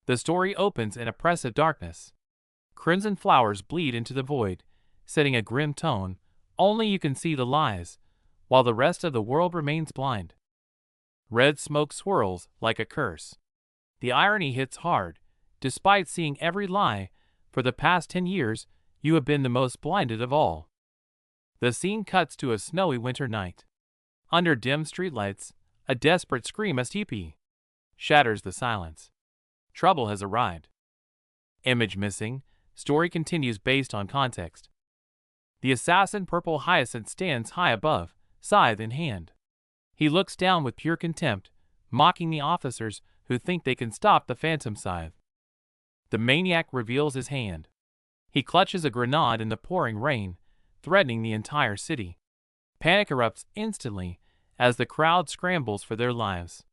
The story opens in oppressive darkness. Crimson flowers bleed into the void, setting a grim tone. Only you can see the lies, while the rest of the world remains blind. Red smoke swirls like a curse. The irony hits hard. Despite seeing every lie, for the past 10 years, you have been the most blinded of all. The scene cuts to a snowy winter night. Under dim streetlights, a desperate scream STP shatters the silence. Trouble has arrived. Image missing. Story continues based on context. The assassin Purple Hyacinth stands high above, scythe in hand. He looks down with pure contempt, mocking the officers who think they can stop the phantom scythe. The maniac reveals his hand. He clutches a grenade in the pouring rain, threatening the entire city. Panic erupts instantly as the crowd scrambles for their lives.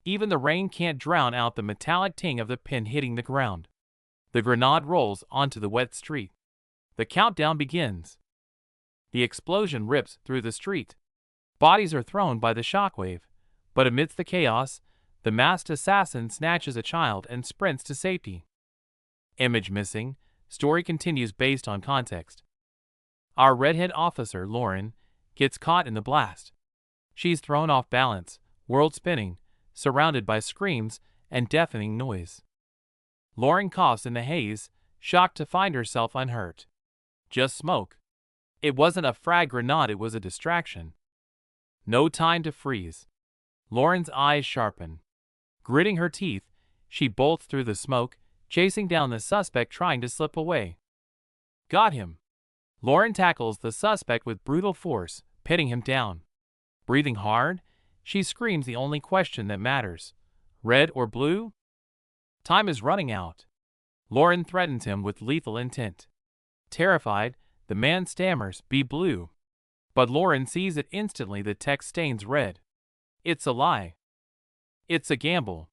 Even the rain can't drown out the metallic ting of the pin hitting the ground. The grenade rolls onto the wet street. The countdown begins. The explosion rips through the street. Bodies are thrown by the shockwave, but amidst the chaos, the masked assassin snatches a child and sprints to safety. Image missing. Story continues based on context. Our redhead officer, Lauren, gets caught in the blast. She's thrown off balance, world spinning, surrounded by screams and deafening noise. Lauren coughs in the haze, shocked to find herself unhurt. Just smoke. It wasn't a frag grenade, it was a distraction. No time to freeze. Lauren's eyes sharpen. Gritting her teeth, she bolts through the smoke, chasing down the suspect trying to slip away. Got him. Lauren tackles the suspect with brutal force, pinning him down. Breathing hard, she screams the only question that matters. Red or blue? Time is running out. Lauren threatens him with lethal intent. Terrified, the man stammers, "Be blue." But Lauren sees it instantly, the text stains red. It's a lie. It's a gamble.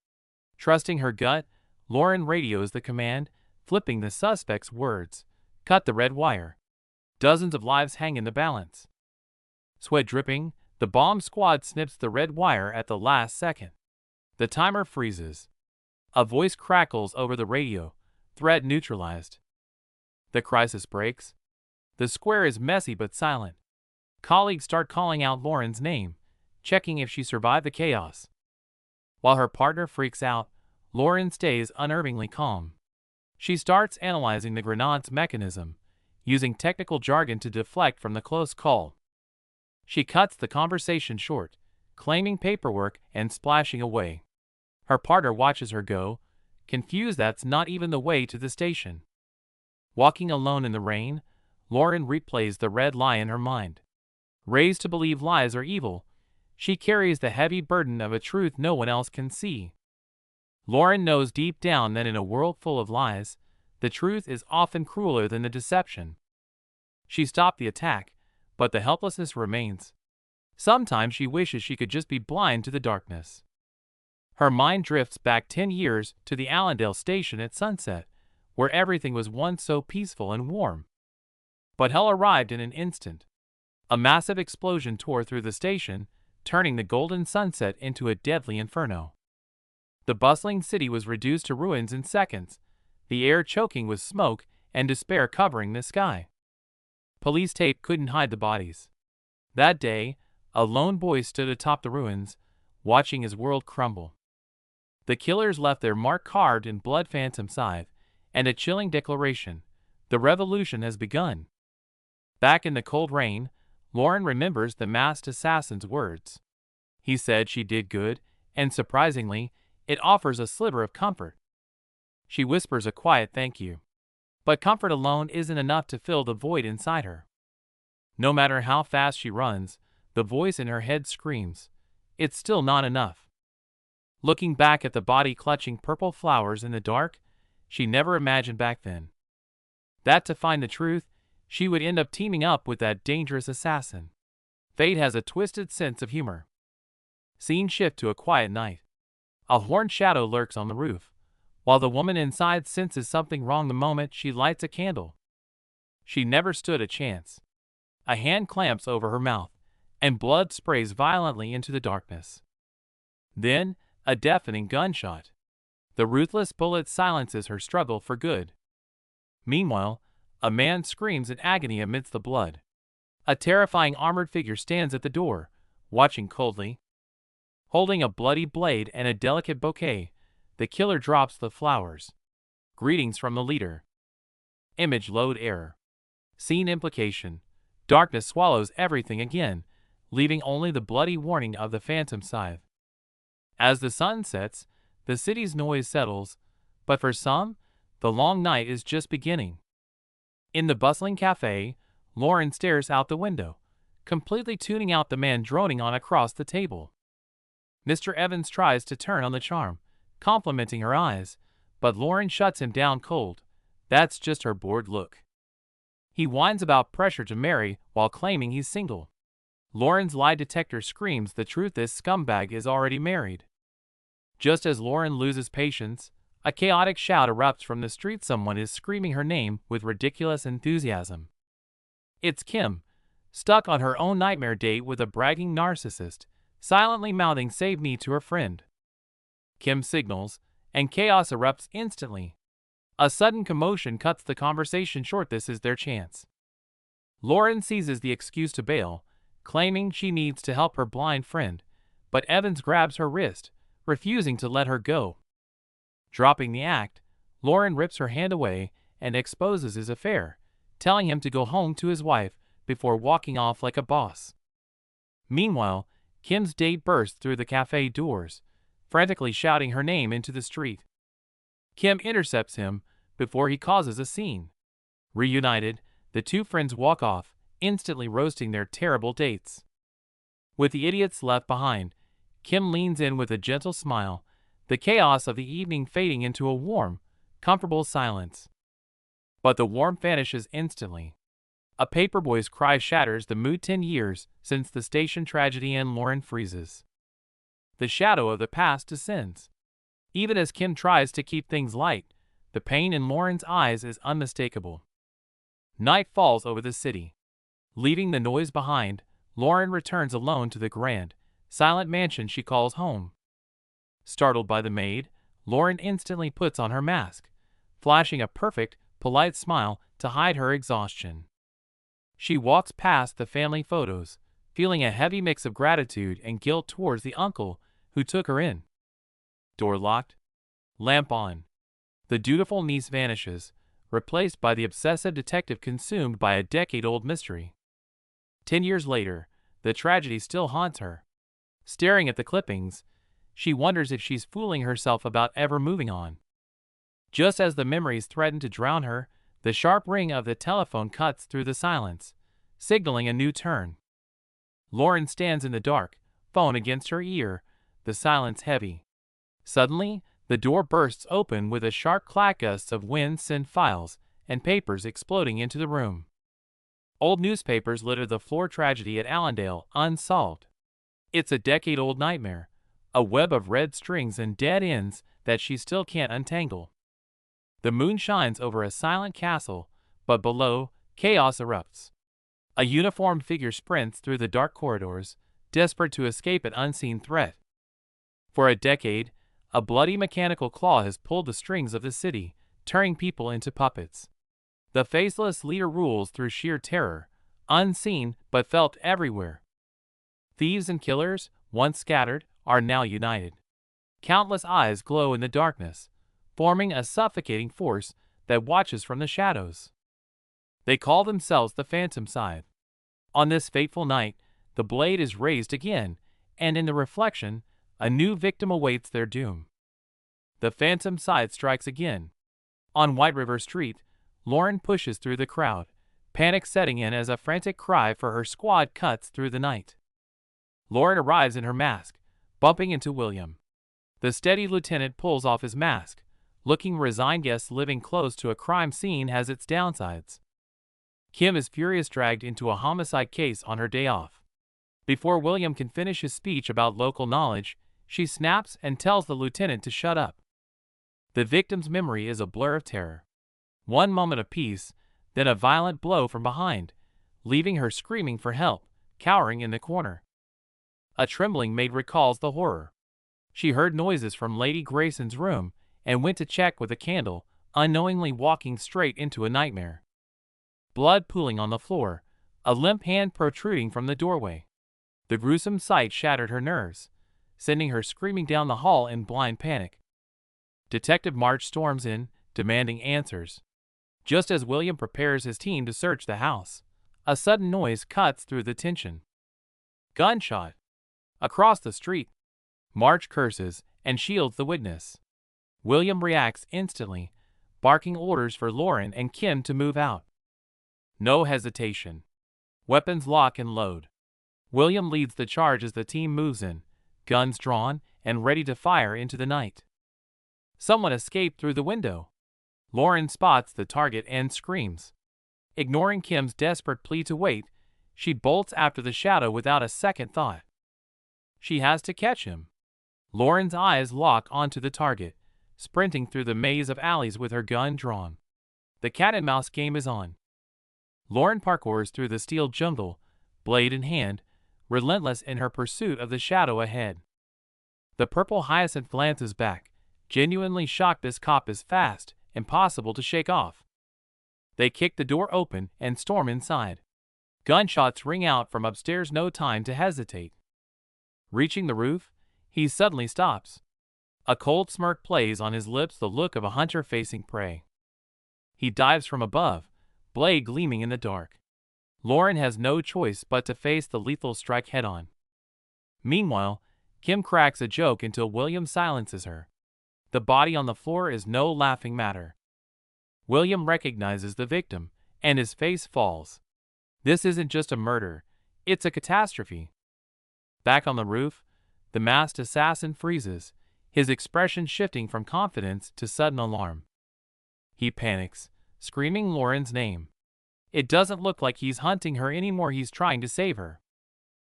Trusting her gut, Lauren radios the command, flipping the suspect's words. Cut the red wire. Dozens of lives hang in the balance. Sweat dripping, the bomb squad snips the red wire at the last second. The timer freezes. A voice crackles over the radio. Threat neutralized. The crisis breaks. The square is messy but silent. Colleagues start calling out Lauren's name, checking if she survived the chaos. While her partner freaks out, Lauren stays unnervingly calm. She starts analyzing the grenade's mechanism, using technical jargon to deflect from the close call. She cuts the conversation short, claiming paperwork and splashing away. Her partner watches her go, confused. That's not even the way to the station. Walking alone in the rain, Lauren replays the red lie in her mind. Raised to believe lies are evil, she carries the heavy burden of a truth no one else can see. Lauren knows deep down that in a world full of lies, the truth is often crueler than the deception. She stopped the attack, but the helplessness remains. Sometimes she wishes she could just be blind to the darkness. Her mind drifts back 10 years to the Allendale station at sunset, where everything was once so peaceful and warm. But hell arrived in an instant. A massive explosion tore through the station, turning the golden sunset into a deadly inferno. The bustling city was reduced to ruins in seconds, the air choking with smoke and despair covering the sky. Police tape couldn't hide the bodies. That day, a lone boy stood atop the ruins, watching his world crumble. The killers left their mark carved in blood, phantom scythe, and a chilling declaration: the revolution has begun. Back in the cold rain, Lauren remembers the masked assassin's words. He said she did good, and surprisingly, it offers a sliver of comfort. She whispers a quiet thank you. But comfort alone isn't enough to fill the void inside her. No matter how fast she runs, the voice in her head screams, it's still not enough. Looking back at the body clutching purple flowers in the dark, she never imagined back then that to find the truth, she would end up teaming up with that dangerous assassin. Fate has a twisted sense of humor. Scene shift to a quiet night. A horned shadow lurks on the roof, while the woman inside senses something wrong the moment she lights a candle. She never stood a chance. A hand clamps over her mouth, and blood sprays violently into the darkness. Then, a deafening gunshot. The ruthless bullet silences her struggle for good. Meanwhile, a man screams in agony amidst the blood. A terrifying armored figure stands at the door, watching coldly. Holding a bloody blade and a delicate bouquet, the killer drops the flowers. Greetings from the leader. Image load error. Scene implication. Darkness swallows everything again, leaving only the bloody warning of the phantom scythe. As the sun sets, the city's noise settles, but for some, the long night is just beginning. In the bustling cafe, Lauren stares out the window, completely tuning out the man droning on across the table. Mr. Evans tries to turn on the charm, complimenting her eyes, but Lauren shuts him down cold. That's just her bored look. He whines about pressure to marry while claiming he's single. Lauren's lie detector screams the truth: this scumbag is already married. Just as Lauren loses patience, a chaotic shout erupts from the street. Someone is screaming her name with ridiculous enthusiasm. It's Kim, stuck on her own nightmare date with a bragging narcissist, silently mouthing "save me" to her friend. Kim signals, and chaos erupts instantly. A sudden commotion cuts the conversation short. This is their chance. Lauren seizes the excuse to bail, claiming she needs to help her blind friend, but Evans grabs her wrist, refusing to let her go. Dropping the act, Lauren rips her hand away and exposes his affair, telling him to go home to his wife before walking off like a boss. Meanwhile, Kim's date bursts through the cafe doors, frantically shouting her name into the street. Kim intercepts him before he causes a scene. Reunited, the two friends walk off, instantly roasting their terrible dates. With the idiots left behind, Kim leans in with a gentle smile, the chaos of the evening fading into a warm, comfortable silence. But the warmth vanishes instantly. A paperboy's cry shatters the mood. 10 years since the station tragedy, and Lauren freezes. The shadow of the past descends. Even as Kim tries to keep things light, the pain in Lauren's eyes is unmistakable. Night falls over the city. Leaving the noise behind, Lauren returns alone to the grand, silent mansion she calls home. Startled by the maid, Lauren instantly puts on her mask, flashing a perfect, polite smile to hide her exhaustion. She walks past the family photos, feeling a heavy mix of gratitude and guilt towards the uncle who took her in. Door locked. Lamp on. The dutiful niece vanishes, replaced by the obsessive detective consumed by a decade-old mystery. 10 years later, the tragedy still haunts her. Staring at the clippings, she wonders if she's fooling herself about ever moving on. Just as the memories threaten to drown her, the sharp ring of the telephone cuts through the silence, signaling a new turn. Lauren stands in the dark, phone against her ear, the silence heavy. Suddenly, the door bursts open with a sharp clack. Gusts of wind send files and papers exploding into the room. Old newspapers litter the floor. Tragedy at Allendale, unsolved. It's a decade-old nightmare, a web of red strings and dead ends that she still can't untangle. The moon shines over a silent castle, but below, chaos erupts. A uniformed figure sprints through the dark corridors, desperate to escape an unseen threat. For a decade, a bloody mechanical claw has pulled the strings of the city, turning people into puppets. The faceless leader rules through sheer terror, unseen but felt everywhere. Thieves and killers, once scattered, are now united. Countless eyes glow in the darkness, forming a suffocating force that watches from the shadows. They call themselves the Phantom Scythe. On this fateful night, the blade is raised again, and in the reflection, a new victim awaits their doom. The Phantom Scythe strikes again. On White River Street, Lauren pushes through the crowd, panic setting in as a frantic cry for her squad cuts through the night. Lauren arrives in her mask, bumping into William. The steady lieutenant pulls off his mask, looking resigned. Guess living close to a crime scene has its downsides. Kim is furious, dragged into a homicide case on her day off. Before William can finish his speech about local knowledge, she snaps and tells the lieutenant to shut up. The victim's memory is a blur of terror. One moment of peace, then a violent blow from behind, leaving her screaming for help, cowering in the corner. A trembling maid recalls the horror. She heard noises from Lady Grayson's room and went to check with a candle, unknowingly walking straight into a nightmare. Blood pooling on the floor, a limp hand protruding from the doorway. The gruesome sight shattered her nerves, sending her screaming down the hall in blind panic. Detective March storms in, demanding answers. Just as William prepares his team to search the house, a sudden noise cuts through the tension. Gunshot! Across the street. March curses and shields the witness. William reacts instantly, barking orders for Lauren and Kim to move out. No hesitation. Weapons lock and load. William leads the charge as the team moves in, guns drawn and ready to fire into the night. Someone escaped through the window. Lauren spots the target and screams. Ignoring Kim's desperate plea to wait, she bolts after the shadow without a second thought. She has to catch him. Lauren's eyes lock onto the target, sprinting through the maze of alleys with her gun drawn. The cat-and-mouse game is on. Lauren parkours through the steel jungle, blade in hand, relentless in her pursuit of the shadow ahead. The purple hyacinth glances back, genuinely shocked this cop is fast, impossible to shake off. They kick the door open and storm inside. Gunshots ring out from upstairs, no time to hesitate. Reaching the roof, he suddenly stops. A cold smirk plays on his lips, the look of a hunter facing prey. He dives from above, blade gleaming in the dark. Lauren has no choice but to face the lethal strike head-on. Meanwhile, Kim cracks a joke until William silences her. The body on the floor is no laughing matter. William recognizes the victim, and his face falls. This isn't just a murder, it's a catastrophe. Back on the roof, the masked assassin freezes, his expression shifting from confidence to sudden alarm. He panics, screaming Lauren's name. It doesn't look like he's hunting her anymore, he's trying to save her.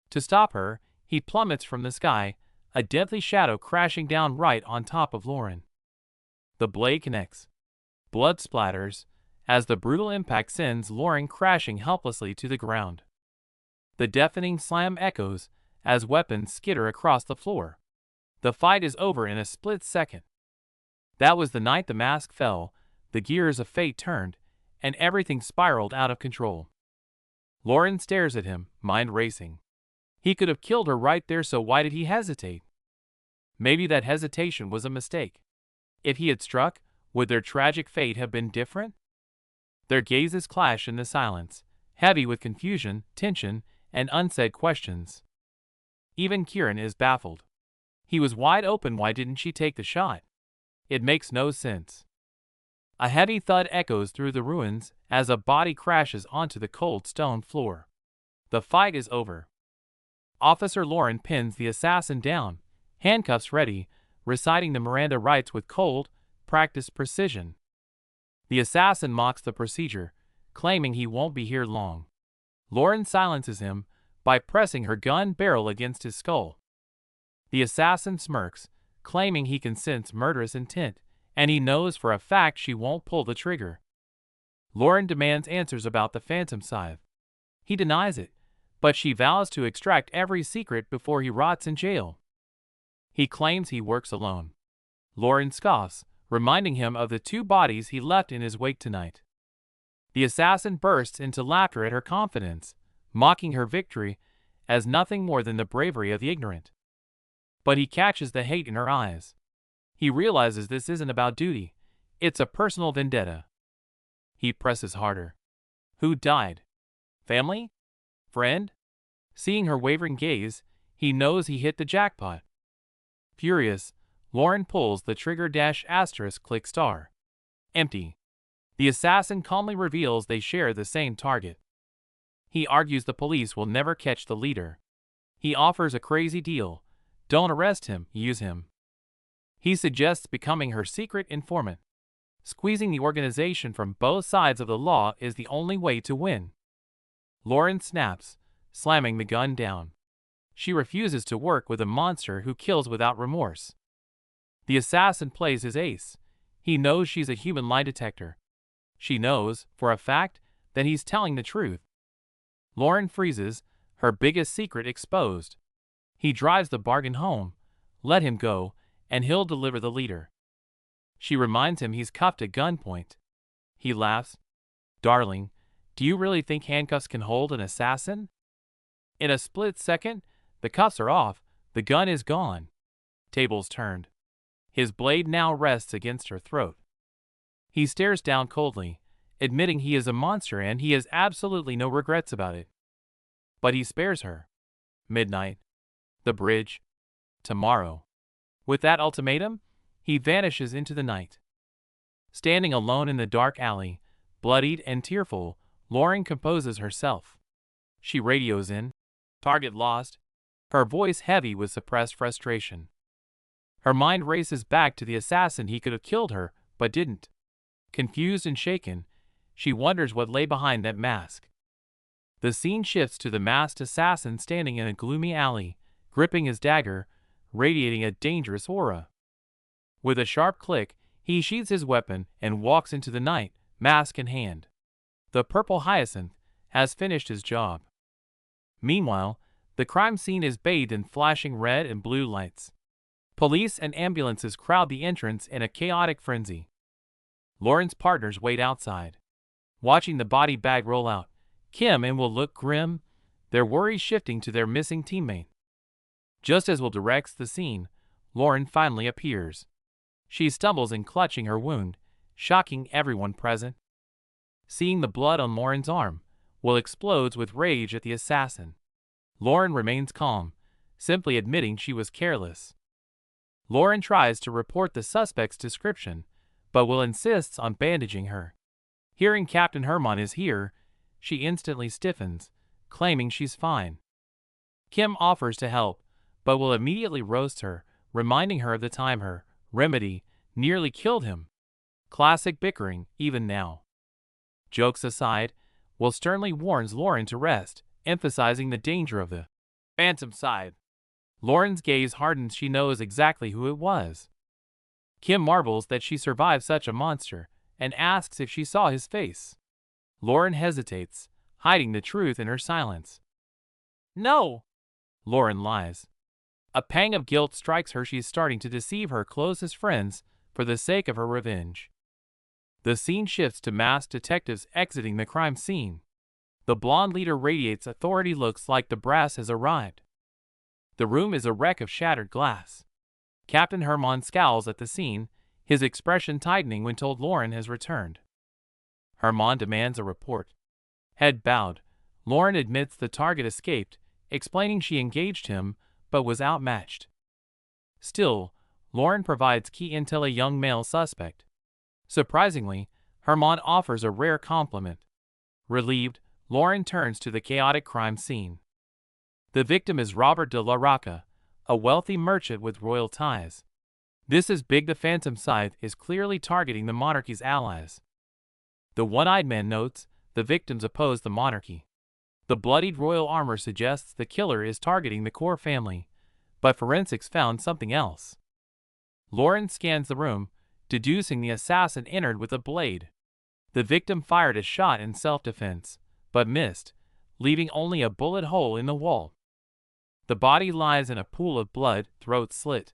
To stop her, he plummets from the sky, a deadly shadow crashing down right on top of Lauren. The blade connects. Blood splatters, as the brutal impact sends Lauren crashing helplessly to the ground. The deafening slam echoes as weapons skitter across the floor. The fight is over in a split second. That was the night the mask fell, the gears of fate turned, and everything spiraled out of control. Lauren stares at him, mind racing. He could have killed her right there, so why did he hesitate? Maybe that hesitation was a mistake. If he had struck, would their tragic fate have been different? Their gazes clash in the silence, heavy with confusion, tension, and unsaid questions. Even Kieran is baffled. He was wide open, why didn't she take the shot? It makes no sense. A heavy thud echoes through the ruins as a body crashes onto the cold stone floor. The fight is over. Officer Lauren pins the assassin down, handcuffs ready, reciting the Miranda rights with cold, practiced precision. The assassin mocks the procedure, claiming he won't be here long. Lauren silences him by pressing her gun barrel against his skull. The assassin smirks, claiming he can sense murderous intent, and he knows for a fact she won't pull the trigger. Lauren demands answers about the phantom scythe. He denies it, but she vows to extract every secret before he rots in jail. He claims he works alone. Lauren scoffs, reminding him of the 2 bodies he left in his wake tonight. The assassin bursts into laughter at her confidence, mocking her victory as nothing more than the bravery of the ignorant. But he catches the hate in her eyes. He realizes this isn't about duty, it's a personal vendetta. He presses harder. Who died? Family? Friend? Seeing her wavering gaze, he knows he hit the jackpot. Furious, Lauren pulls the trigger ***. Empty. The assassin calmly reveals they share the same target. He argues the police will never catch the leader. He offers a crazy deal. Don't arrest him, use him. He suggests becoming her secret informant. Squeezing the organization from both sides of the law is the only way to win. Lauren snaps, slamming the gun down. She refuses to work with a monster who kills without remorse. The assassin plays his ace. He knows she's a human lie detector. She knows, for a fact, that he's telling the truth. Lauren freezes, her biggest secret exposed. He drives the bargain home. Let him go, and he'll deliver the leader. She reminds him he's cuffed at gunpoint. He laughs. Darling, do you really think handcuffs can hold an assassin? In a split second, the cuffs are off, the gun is gone. Tables turned. His blade now rests against her throat. He stares down coldly, admitting he is a monster and he has absolutely no regrets about it. But he spares her. Midnight. The bridge. Tomorrow. With that ultimatum, he vanishes into the night. Standing alone in the dark alley, bloodied and tearful, Lauren composes herself. She radios in. Target lost. Her voice heavy with suppressed frustration. Her mind races back to the assassin he could have killed her, but didn't. Confused and shaken, she wonders what lay behind that mask. The scene shifts to the masked assassin standing in a gloomy alley, gripping his dagger, radiating a dangerous aura. With a sharp click, he sheathes his weapon and walks into the night, mask in hand. The purple hyacinth has finished his job. Meanwhile, the crime scene is bathed in flashing red and blue lights. Police and ambulances crowd the entrance in a chaotic frenzy. Lauren's partners wait outside, watching the body bag roll out. Kim and Will look grim, their worries shifting to their missing teammate. Just as Will directs the scene, Lauren finally appears. She stumbles in clutching her wound, shocking everyone present. Seeing the blood on Lauren's arm, Will explodes with rage at the assassin. Lauren remains calm, simply admitting she was careless. Lauren tries to report the suspect's description, but Will insists on bandaging her. Hearing Captain Herman is here, she instantly stiffens, claiming she's fine. Kim offers to help, but Will immediately roast her, reminding her of the time her remedy nearly killed him. Classic bickering, even now. Jokes aside, Will sternly warns Lauren to rest, emphasizing the danger of the phantom side. Lauren's gaze hardens. She knows exactly who it was. Kim marvels that she survived such a monster, and asks if she saw his face. Lauren hesitates, hiding the truth in her silence. No! Lauren lies. A pang of guilt strikes her. She's starting to deceive her closest friends for the sake of her revenge. The scene shifts to masked detectives exiting the crime scene. The blonde leader radiates authority. Looks like the brass has arrived. The room is a wreck of shattered glass. Captain Herman scowls at the scene, his expression tightening when told Lauren has returned. Herman demands a report. Head bowed, Lauren admits the target escaped, explaining she engaged him, but was outmatched. Still, Lauren provides key intel: a young male suspect. Surprisingly, Herman offers a rare compliment. Relieved, Lauren turns to the chaotic crime scene. The victim is Robert de la Rocca, a wealthy merchant with royal ties. This is big. The phantom scythe is clearly targeting the monarchy's allies. The one-eyed man notes the victims oppose the monarchy. The bloodied royal armor suggests the killer is targeting the core family, but forensics found something else. Lauren scans the room, deducing the assassin entered with a blade. The victim fired a shot in self-defense, but missed, leaving only a bullet hole in the wall. The body lies in a pool of blood, throat slit.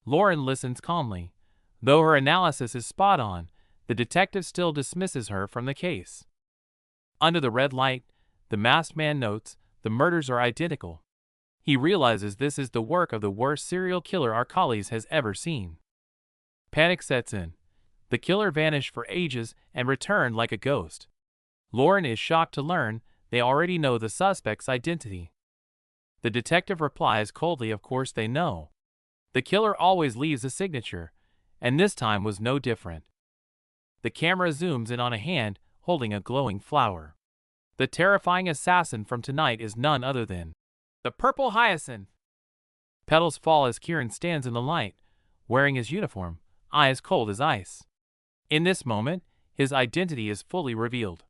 Lauren listens calmly. Though her analysis is spot on, the detective still dismisses her from the case. Under the red light, the masked man notes the murders are identical. He realizes this is the work of the worst serial killer our colleagues has ever seen. Panic sets in. The killer vanished for ages and returned like a ghost. Lauren is shocked to learn they already know the suspect's identity. The detective replies coldly, of course they know. The killer always leaves a signature, and this time was no different. The camera zooms in on a hand holding a glowing flower. The terrifying assassin from tonight is none other than the purple hyacinth. Petals fall as Kieran stands in the light, wearing his uniform, eyes cold as ice. In this moment, his identity is fully revealed.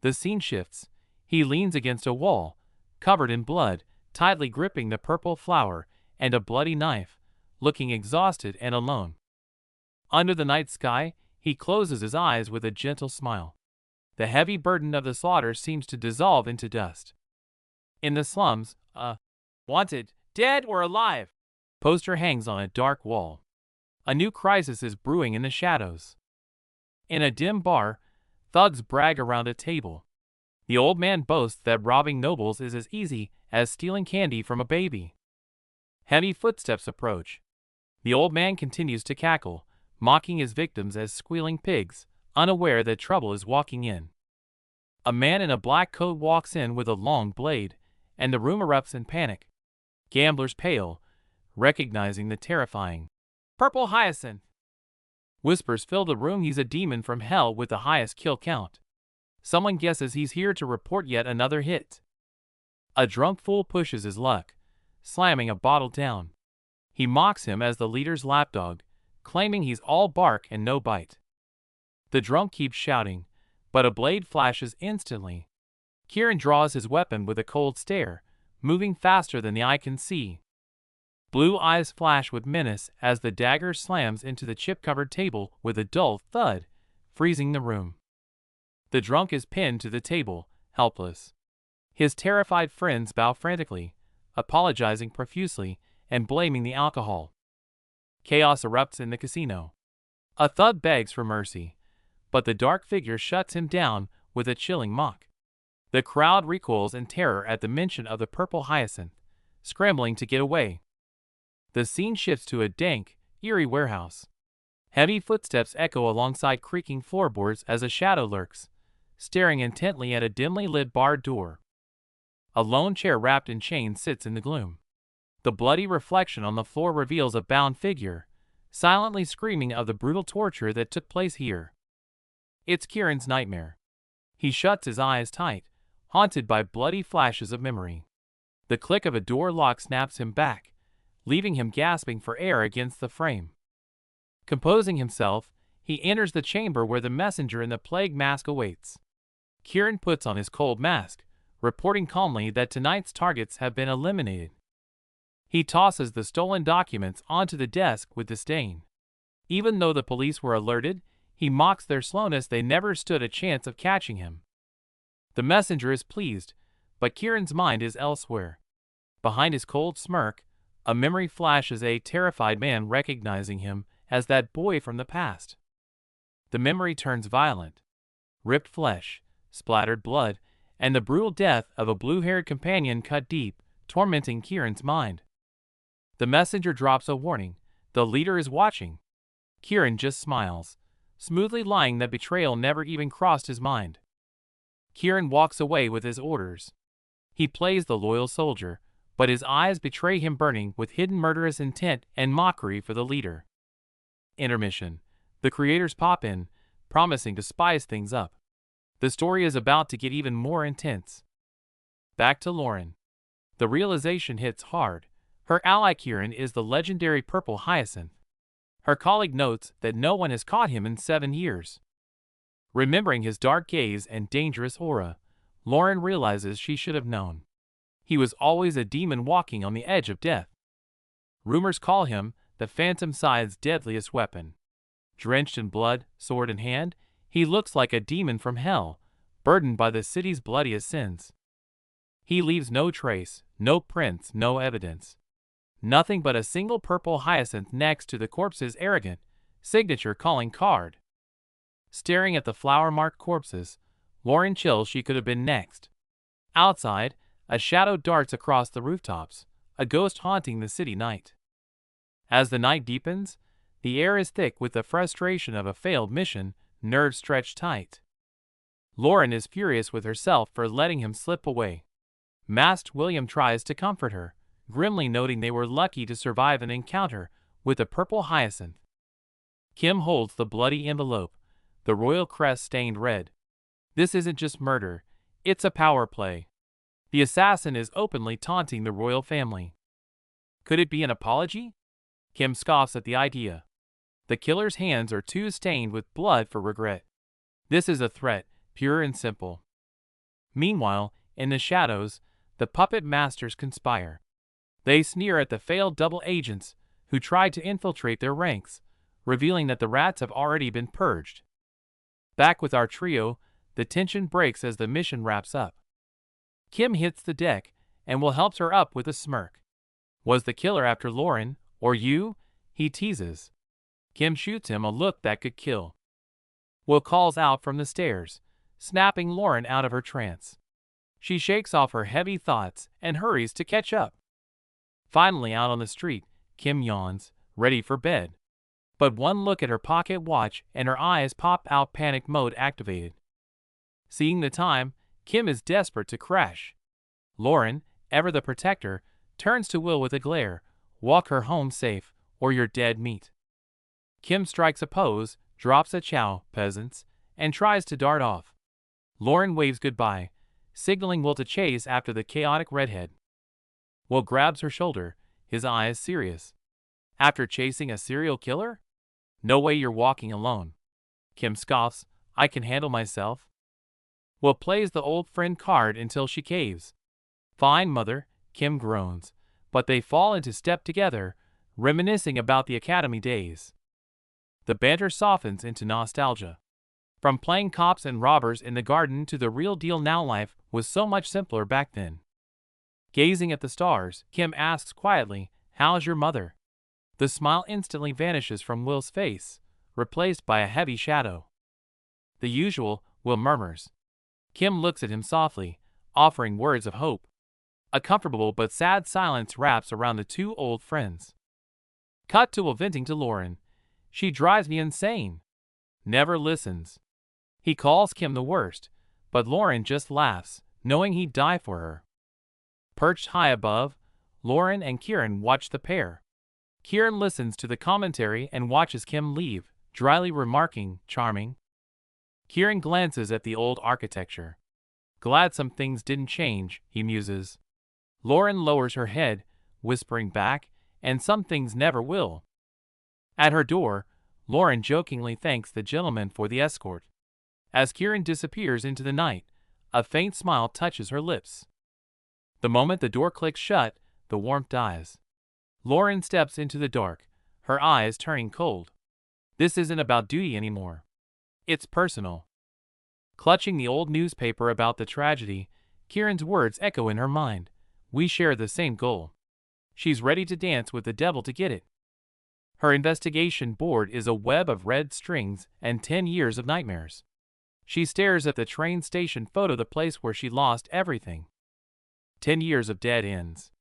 The scene shifts. He leans against a wall, covered in blood, tightly gripping the purple flower and a bloody knife, looking exhausted and alone. Under the night sky, he closes his eyes with a gentle smile. The heavy burden of the slaughter seems to dissolve into dust. In the slums, a "Wanted, dead or alive" poster hangs on a dark wall. A new crisis is brewing in the shadows. In a dim bar, thugs brag around a table. The old man boasts that robbing nobles is as easy as stealing candy from a baby. Heavy footsteps approach. The old man continues to cackle, mocking his victims as squealing pigs, unaware that trouble is walking in. A man in a black coat walks in with a long blade, and the room erupts in panic. Gamblers pale, recognizing the terrifying Purple Hyacinth. Whispers fill the room. He's a demon from hell with the highest kill count. Someone guesses he's here to report yet another hit. A drunk fool pushes his luck, slamming a bottle down. He mocks him as the leader's lapdog, claiming he's all bark and no bite. The drunk keeps shouting, but a blade flashes instantly. Kieran draws his weapon with a cold stare, moving faster than the eye can see. Blue eyes flash with menace as the dagger slams into the chip-covered table with a dull thud, freezing the room. The drunk is pinned to the table, helpless. His terrified friends bow frantically, apologizing profusely and blaming the alcohol. Chaos erupts in the casino. A thug begs for mercy, but the dark figure shuts him down with a chilling mock. The crowd recoils in terror at the mention of the Purple Hyacinth, scrambling to get away. The scene shifts to a dank, eerie warehouse. Heavy footsteps echo alongside creaking floorboards as a shadow lurks, staring intently at a dimly lit bar door. A lone chair wrapped in chains sits in the gloom. The bloody reflection on the floor reveals a bound figure, silently screaming of the brutal torture that took place here. It's Kieran's nightmare. He shuts his eyes tight, haunted by bloody flashes of memory. The click of a door lock snaps him back, leaving him gasping for air against the frame. Composing himself, he enters the chamber where the messenger in the plague mask awaits. Kieran puts on his cold mask, reporting calmly that tonight's targets have been eliminated. He tosses the stolen documents onto the desk with disdain. Even though the police were alerted, he mocks their slowness. They never stood a chance of catching him. The messenger is pleased, but Kieran's mind is elsewhere. Behind his cold smirk, a memory flashes, a terrified man recognizing him as that boy from the past. The memory turns violent. Ripped flesh, splattered blood, and the brutal death of a blue-haired companion cut deep, tormenting Kieran's mind. The messenger drops a warning. The leader is watching. Kieran just smiles, smoothly lying that betrayal never even crossed his mind. Kieran walks away with his orders. He plays the loyal soldier, but his eyes betray him burning with hidden murderous intent and mockery for the leader. Intermission. The creators pop in, promising to spice things up. The story is about to get even more intense. Back to Lauren. The realization hits hard. Her ally Kieran is the legendary Purple Hyacinth. Her colleague notes that no one has caught him in 7 years. Remembering his dark gaze and dangerous aura, Lauren realizes she should have known. He was always a demon walking on the edge of death. Rumors call him the Phantom Side's deadliest weapon. Drenched in blood, sword in hand, he looks like a demon from hell, burdened by the city's bloodiest sins. He leaves no trace, no prints, no evidence. Nothing but a single purple hyacinth next to the corpse's arrogant, signature calling card. Staring at the flower-marked corpses, Lauren chills. She could have been next. Outside, a shadow darts across the rooftops, a ghost haunting the city night. As the night deepens, the air is thick with the frustration of a failed mission, nerves stretched tight. Lauren is furious with herself for letting him slip away. Masked William tries to comfort her, grimly noting they were lucky to survive an encounter with a purple hyacinth. Kim holds the bloody envelope, the royal crest stained red. This isn't just murder, it's a power play. The assassin is openly taunting the royal family. Could it be an apology? Kim scoffs at the idea. The killer's hands are too stained with blood for regret. This is a threat, pure and simple. Meanwhile, in the shadows, the puppet masters conspire. They sneer at the failed double agents who tried to infiltrate their ranks, revealing that the rats have already been purged. Back with our trio, the tension breaks as the mission wraps up. Kim hits the deck, and Will helps her up with a smirk. Was the killer after Lauren, or you? He teases. Kim shoots him a look that could kill. Will calls out from the stairs, snapping Lauren out of her trance. She shakes off her heavy thoughts and hurries to catch up. Finally out on the street, Kim yawns, ready for bed. But one look at her pocket watch and her eyes pop out, panic mode activated. Seeing the time, Kim is desperate to crash. Lauren, ever the protector, turns to Will with a glare, walk her home safe, or you're dead meat. Kim strikes a pose, drops a chow, peasants, and tries to dart off. Lauren waves goodbye, signaling Will to chase after the chaotic redhead. Will grabs her shoulder, his eyes serious. After chasing a serial killer? No way you're walking alone. Kim scoffs, I can handle myself. Will plays the old friend card until she caves. Fine, mother, Kim groans, but they fall into step together, reminiscing about the academy days. The banter softens into nostalgia. From playing cops and robbers in the garden to the real deal now, life was so much simpler back then. Gazing at the stars, Kim asks quietly, how's your mother? The smile instantly vanishes from Will's face, replaced by a heavy shadow. The usual, Will murmurs. Kim looks at him softly, offering words of hope. A comfortable but sad silence wraps around the two old friends. Cut to Will venting to Lauren. She drives me insane. Never listens. He calls Kim the worst, but Lauren just laughs, knowing he'd die for her. Perched high above, Lauren and Kieran watch the pair. Kieran listens to the commentary and watches Kim leave, dryly remarking, charming. Kieran glances at the old architecture. Glad some things didn't change, he muses. Lauren lowers her head, whispering back, and some things never will. At her door, Lauren jokingly thanks the gentleman for the escort. As Kieran disappears into the night, a faint smile touches her lips. The moment the door clicks shut, the warmth dies. Lauren steps into the dark, her eyes turning cold. This isn't about duty anymore. It's personal. Clutching the old newspaper about the tragedy, Kieran's words echo in her mind. We share the same goal. She's ready to dance with the devil to get it. Her investigation board is a web of red strings and 10 years of nightmares. She stares at the train station photo, the place where she lost everything. 10 years of dead ends.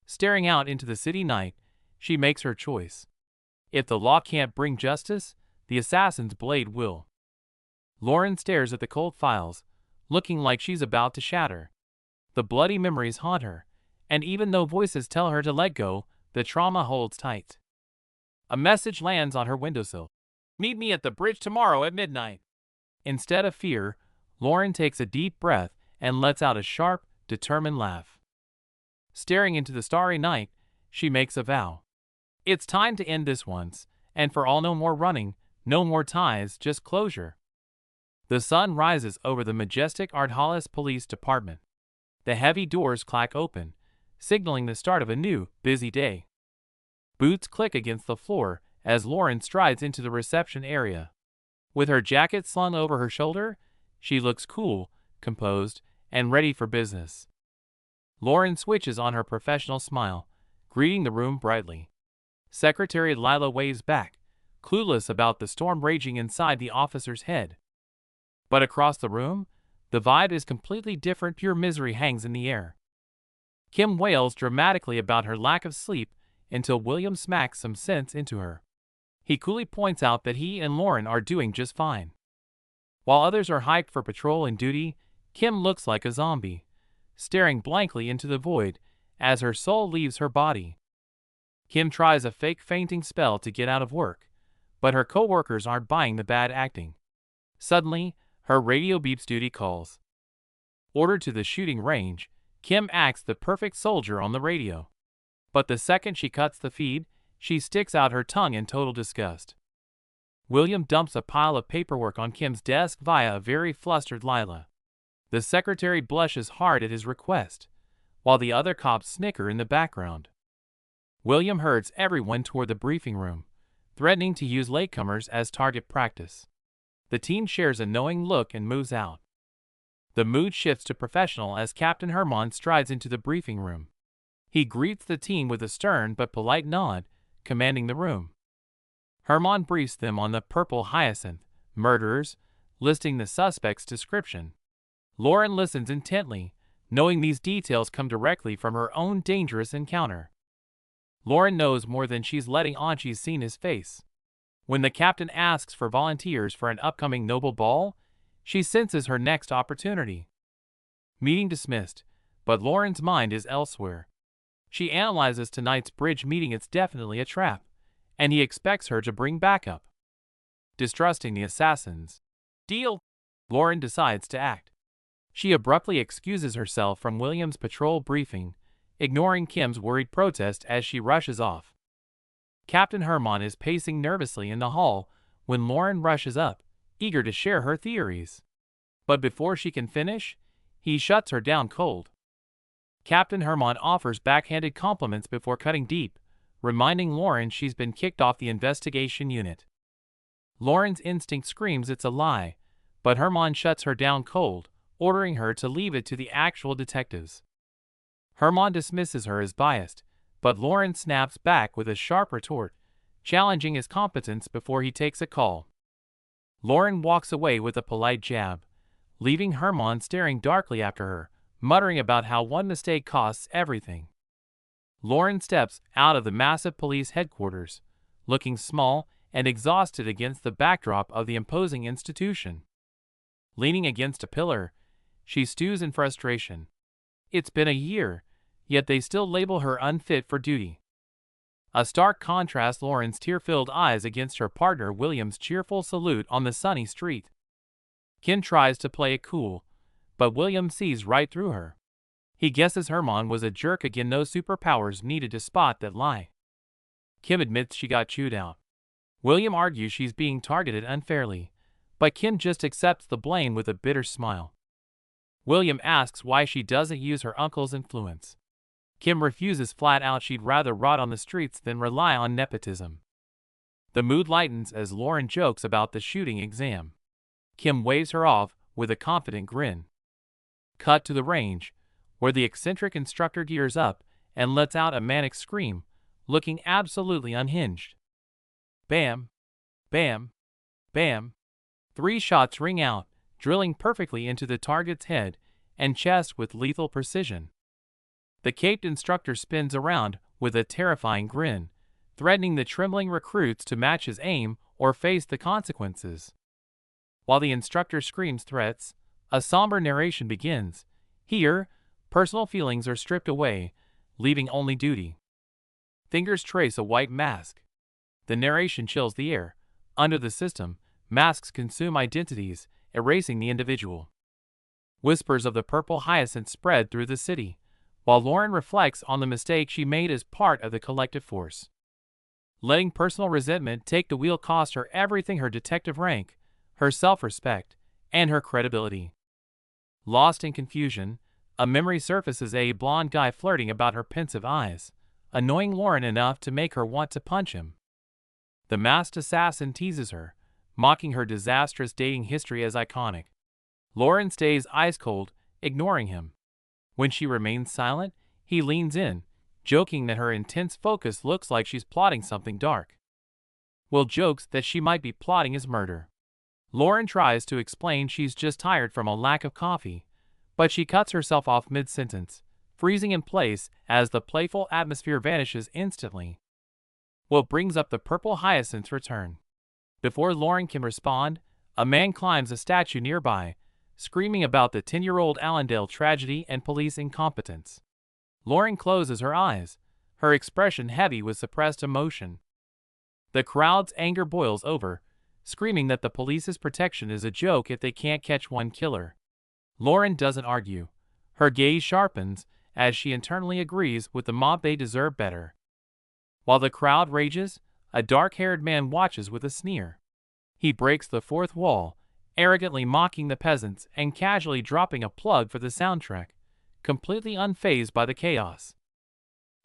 Staring out into the city night, she makes her choice. If the law can't bring justice, the assassin's blade will. Lauren stares at the cold files, looking like she's about to shatter. The bloody memories haunt her, and even though voices tell her to let go, the trauma holds tight. A message lands on her windowsill. Meet me at the bridge tomorrow at midnight. Instead of fear, Lauren takes a deep breath and lets out a sharp, determined laugh. Staring into the starry night, she makes a vow. It's time to end this once, and for all, no more running, no more ties, just closure. The sun rises over the majestic Art Hollis Police Department. The heavy doors clack open, signaling the start of a new, busy day. Boots click against the floor as Lauren strides into the reception area. With her jacket slung over her shoulder, she looks cool, composed, and ready for business. Lauren switches on her professional smile, greeting the room brightly. Secretary Lila waves back, clueless about the storm raging inside the officer's head. But across the room, the vibe is completely different. Pure misery hangs in the air. Kim wails dramatically about her lack of sleep until William smacks some sense into her. He coolly points out that he and Lauren are doing just fine. While others are hyped for patrol and duty, Kim looks like a zombie, staring blankly into the void as her soul leaves her body. Kim tries a fake fainting spell to get out of work, but her co-workers aren't buying the bad acting. Suddenly, her radio beeps duty calls. Ordered to the shooting range, Kim acts the perfect soldier on the radio. But the second she cuts the feed, she sticks out her tongue in total disgust. William dumps a pile of paperwork on Kim's desk via a very flustered Lila. The secretary blushes hard at his request, while the other cops snicker in the background. William herds everyone toward the briefing room, threatening to use latecomers as target practice. The team shares a knowing look and moves out. The mood shifts to professional as Captain Herman strides into the briefing room. He greets the team with a stern but polite nod, commanding the room. Herman briefs them on the purple hyacinth murderers, listing the suspect's description. Lauren listens intently, knowing these details come directly from her own dangerous encounter. Lauren knows more than she's letting on. She's seen his face. When the captain asks for volunteers for an upcoming noble ball, she senses her next opportunity. Meeting dismissed, but Lauren's mind is elsewhere. She analyzes tonight's bridge meeting. It's definitely a trap, and he expects her to bring backup. Distrusting the assassin's deal, Lauren decides to act. She abruptly excuses herself from William's patrol briefing, ignoring Kim's worried protest as she rushes off. Captain Herman is pacing nervously in the hall when Lauren rushes up, eager to share her theories. But before she can finish, he shuts her down cold. Captain Herman offers backhanded compliments before cutting deep, reminding Lauren she's been kicked off the investigation unit. Lauren's instinct screams it's a lie, but Herman shuts her down cold, ordering her to leave it to the actual detectives. Herman dismisses her as biased, but Lauren snaps back with a sharp retort, challenging his competence before he takes a call. Lauren walks away with a polite jab, leaving Herman staring darkly after her, muttering about how one mistake costs everything. Lauren steps out of the massive police headquarters, looking small and exhausted against the backdrop of the imposing institution. Leaning against a pillar, she stews in frustration. It's been a year, yet they still label her unfit for duty. A stark contrast Lauren's tear-filled eyes against her partner William's cheerful salute on the sunny street. Kim tries to play it cool, but William sees right through her. He guesses Herman was a jerk again. No superpowers needed to spot that lie. Kim admits she got chewed out. William argues she's being targeted unfairly, but Kim just accepts the blame with a bitter smile. William asks why she doesn't use her uncle's influence. Kim refuses flat out. She'd rather rot on the streets than rely on nepotism. The mood lightens as Lauren jokes about the shooting exam. Kim waves her off with a confident grin. Cut to the range, where the eccentric instructor gears up and lets out a manic scream, looking absolutely unhinged. Bam! Bam! Bam! 3 shots ring out, drilling perfectly into the target's head and chest with lethal precision. The caped instructor spins around with a terrifying grin, threatening the trembling recruits to match his aim or face the consequences. While the instructor screams threats, a somber narration begins. Here, personal feelings are stripped away, leaving only duty. Fingers trace a white mask. The narration chills the air. Under the system, masks consume identities, erasing the individual. Whispers of the purple hyacinth spread through the city, while Lauren reflects on the mistake she made as part of the collective force. Letting personal resentment take the wheel cost her everything: her detective rank, her self-respect, and her credibility. Lost in confusion, a memory surfaces: a blonde guy flirting about her pensive eyes, annoying Lauren enough to make her want to punch him. The masked assassin teases her, mocking her disastrous dating history as iconic. Lauren stays ice cold, ignoring him. When she remains silent, he leans in, joking that her intense focus looks like she's plotting something dark. Will jokes that she might be plotting his murder. Lauren tries to explain she's just tired from a lack of coffee, but she cuts herself off mid-sentence, freezing in place as the playful atmosphere vanishes instantly. Will brings up the purple hyacinth's return. Before Lauren can respond, a man climbs a statue nearby, screaming about the 10-year-old Allendale tragedy and police incompetence. Lauren closes her eyes, her expression heavy with suppressed emotion. The crowd's anger boils over, screaming that the police's protection is a joke if they can't catch one killer. Lauren doesn't argue. Her gaze sharpens as she internally agrees with the mob: they deserve better. While the crowd rages, a dark-haired man watches with a sneer. He breaks the fourth wall, arrogantly mocking the peasants and casually dropping a plug for the soundtrack, completely unfazed by the chaos.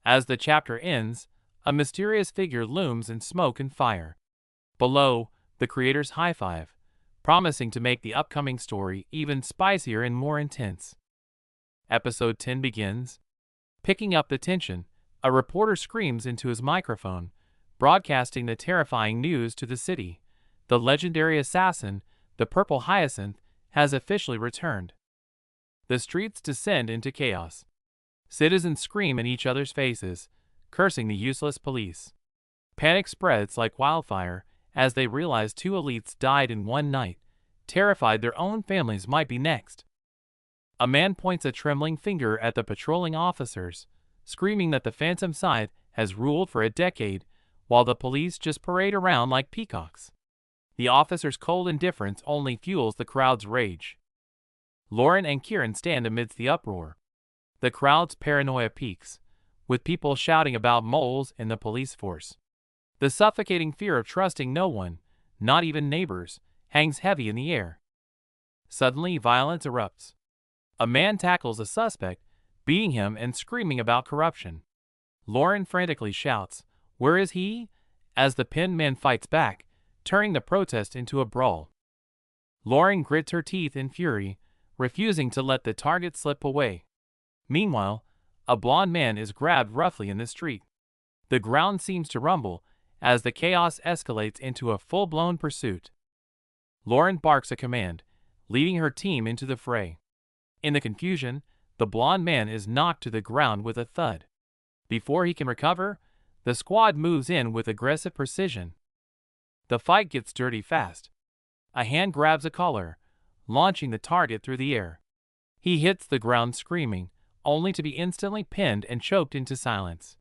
As the chapter ends, a mysterious figure looms in smoke and fire. Below, the creators high-five, promising to make the upcoming story even spicier and more intense. Episode 10 begins. Picking up the tension, a reporter screams into his microphone, broadcasting the terrifying news to the city. The legendary assassin, the Purple Hyacinth, has officially returned. The streets descend into chaos. Citizens scream in each other's faces, cursing the useless police. Panic spreads like wildfire as they realize two elites died in one night, terrified their own families might be next. A man points a trembling finger at the patrolling officers, screaming that the Phantom Scythe has ruled for a decade, while the police just parade around like peacocks. The officers' cold indifference only fuels the crowd's rage. Lauren and Kieran stand amidst the uproar. The crowd's paranoia peaks, with people shouting about moles in the police force. The suffocating fear of trusting no one, not even neighbors, hangs heavy in the air. Suddenly, violence erupts. A man tackles a suspect, beating him and screaming about corruption. Lauren frantically shouts, "Where is he?" as the pinned man fights back, turning the protest into a brawl. Lauren grits her teeth in fury, refusing to let the target slip away. Meanwhile, a blond man is grabbed roughly in the street. The ground seems to rumble as the chaos escalates into a full-blown pursuit. Lauren barks a command, leading her team into the fray. In the confusion, the blond man is knocked to the ground with a thud. Before he can recover, the squad moves in with aggressive precision. The fight gets dirty fast. A hand grabs a collar, launching the target through the air. He hits the ground screaming, only to be instantly pinned and choked into silence.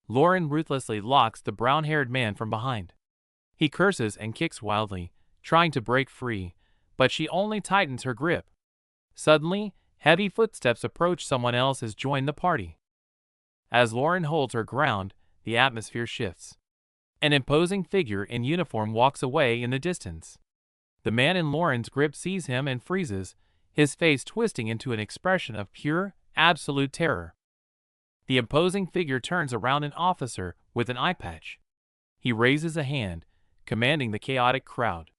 Lauren ruthlessly locks the brown-haired man from behind. He curses and kicks wildly, trying to break free, but she only tightens her grip. Suddenly, heavy footsteps approach. Someone else has joined the party. As Lauren holds her ground, the atmosphere shifts. An imposing figure in uniform walks away in the distance. The man in Lauren's grip sees him and freezes, his face twisting into an expression of pure, absolute terror. The imposing figure turns around an officer with an eye patch. He raises a hand, commanding the chaotic crowd.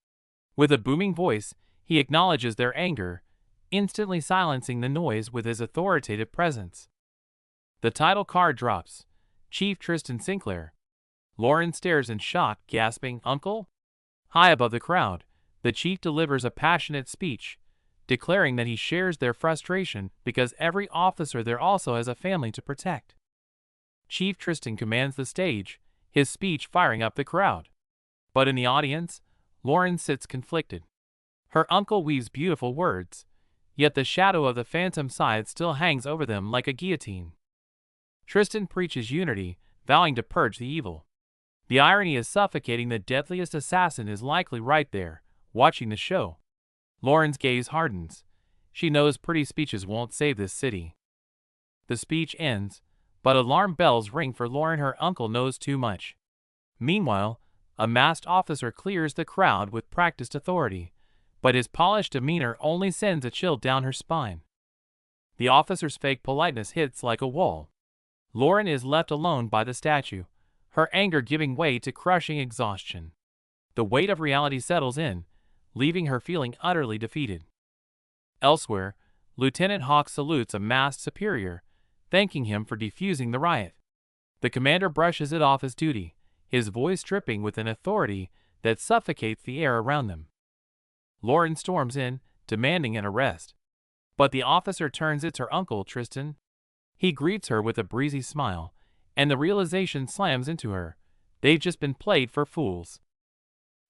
With a booming voice, he acknowledges their anger, instantly silencing the noise with his authoritative presence. The title card drops. Chief Tristan Sinclair. Lauren stares in shock, gasping, "Uncle?" High above the crowd, the chief delivers a passionate speech, declaring that he shares their frustration because every officer there also has a family to protect. Chief Tristan commands the stage, his speech firing up the crowd. But in the audience, Lauren sits conflicted. Her uncle weaves beautiful words, yet the shadow of the Phantom Scythe still hangs over them like a guillotine. Tristan preaches unity, vowing to purge the evil. The irony is suffocating. The deadliest assassin is likely right there, watching the show. Lauren's gaze hardens. She knows pretty speeches won't save this city. The speech ends, but alarm bells ring for Lauren. Her uncle knows too much. Meanwhile, a masked officer clears the crowd with practiced authority, but his polished demeanor only sends a chill down her spine. The officer's fake politeness hits like a wall. Lauren is left alone by the statue, her anger giving way to crushing exhaustion. The weight of reality settles in, leaving her feeling utterly defeated. Elsewhere, Lieutenant Hawk salutes a masked superior, thanking him for defusing the riot. The commander brushes it off as duty, his voice dripping with an authority that suffocates the air around them. Lauren storms in, demanding an arrest. But the officer turns. It's her uncle, Tristan. He greets her with a breezy smile, and the realization slams into her. They've just been played for fools.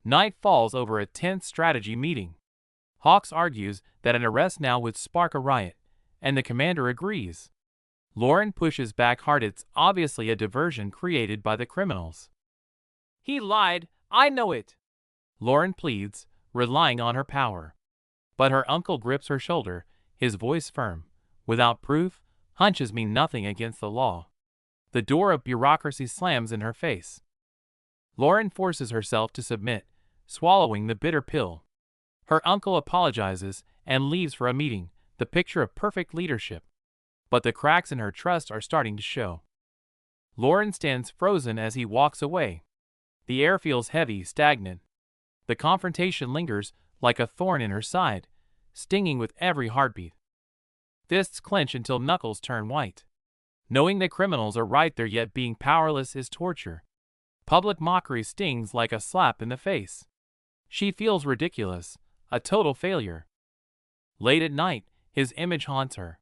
Night falls over a tense strategy meeting. Hawks argues that an arrest now would spark a riot, and the commander agrees. Lauren pushes back hard. It's obviously a diversion created by the criminals. "He lied, I know it," Lauren pleads, relying on her power. But her uncle grips her shoulder, his voice firm. "Without proof, hunches mean nothing against the law." The door of bureaucracy slams in her face. Lauren forces herself to submit, swallowing the bitter pill. Her uncle apologizes and leaves for a meeting, the picture of perfect leadership. But the cracks in her trust are starting to show. Lauren stands frozen as he walks away. The air feels heavy, stagnant. The confrontation lingers like a thorn in her side, stinging with every heartbeat. Fists clench until knuckles turn white. Knowing the criminals are right there yet being powerless is torture. Public mockery stings like a slap in the face. She feels ridiculous, a total failure. Late at night, his image haunts her.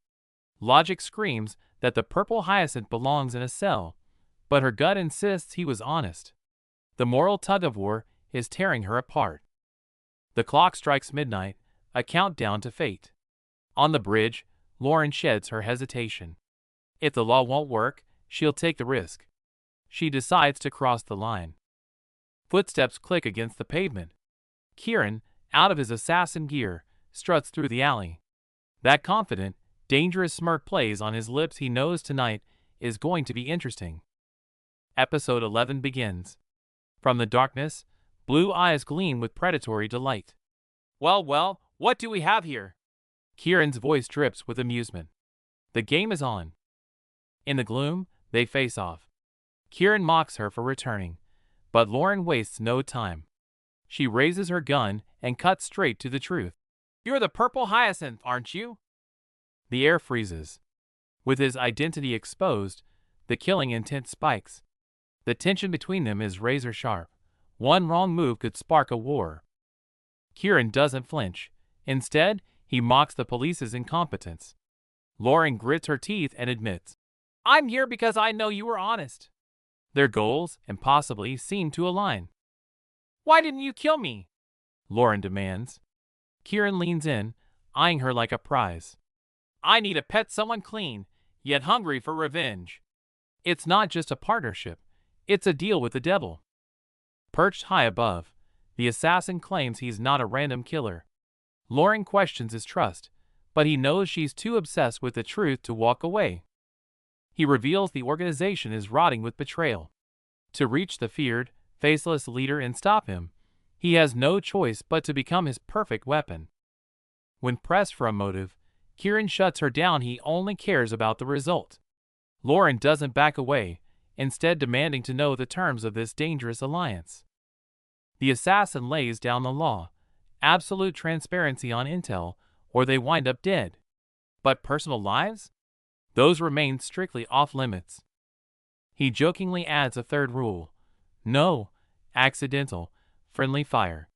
Logic screams that the purple hyacinth belongs in a cell, but her gut insists he was honest. The moral tug-of-war is tearing her apart. The clock strikes midnight, a countdown to fate. On the bridge, Lauren sheds her hesitation. If the law won't work, she'll take the risk. She decides to cross the line. Footsteps click against the pavement. Kieran, out of his assassin gear, struts through the alley. That confident, dangerous smirk plays on his lips. He knows tonight is going to be interesting. Episode 11 begins. From the darkness, blue eyes gleam with predatory delight. Well, what do we have here? Kieran's voice drips with amusement. The game is on. In the gloom, they face off. Kieran mocks her for returning, but Lauren wastes no time. She raises her gun and cuts straight to the truth. You're the purple hyacinth, aren't you? The air freezes. With his identity exposed, the killing intent spikes. The tension between them is razor sharp. One wrong move could spark a war. Kieran doesn't flinch. Instead, he mocks the police's incompetence. Lauren grits her teeth and admits, I'm here because I know you were honest. Their goals, and possibly, seem to align. Why didn't you kill me? Lauren demands. Kieran leans in, eyeing her like a prize. I need to pet someone clean, yet hungry for revenge. It's not just a partnership, it's a deal with the devil. Perched high above, the assassin claims he's not a random killer. Lauren questions his trust, but he knows she's too obsessed with the truth to walk away. He reveals the organization is rotting with betrayal. To reach the feared, faceless leader and stop him, he has no choice but to become his perfect weapon. When pressed for a motive, Kieran shuts her down. He only cares about the result. Lauren doesn't back away, instead demanding to know the terms of this dangerous alliance. The assassin lays down the law, absolute transparency on intel, or they wind up dead. But personal lives? Those remain strictly off limits. He jokingly adds a third rule. No accidental, friendly fire.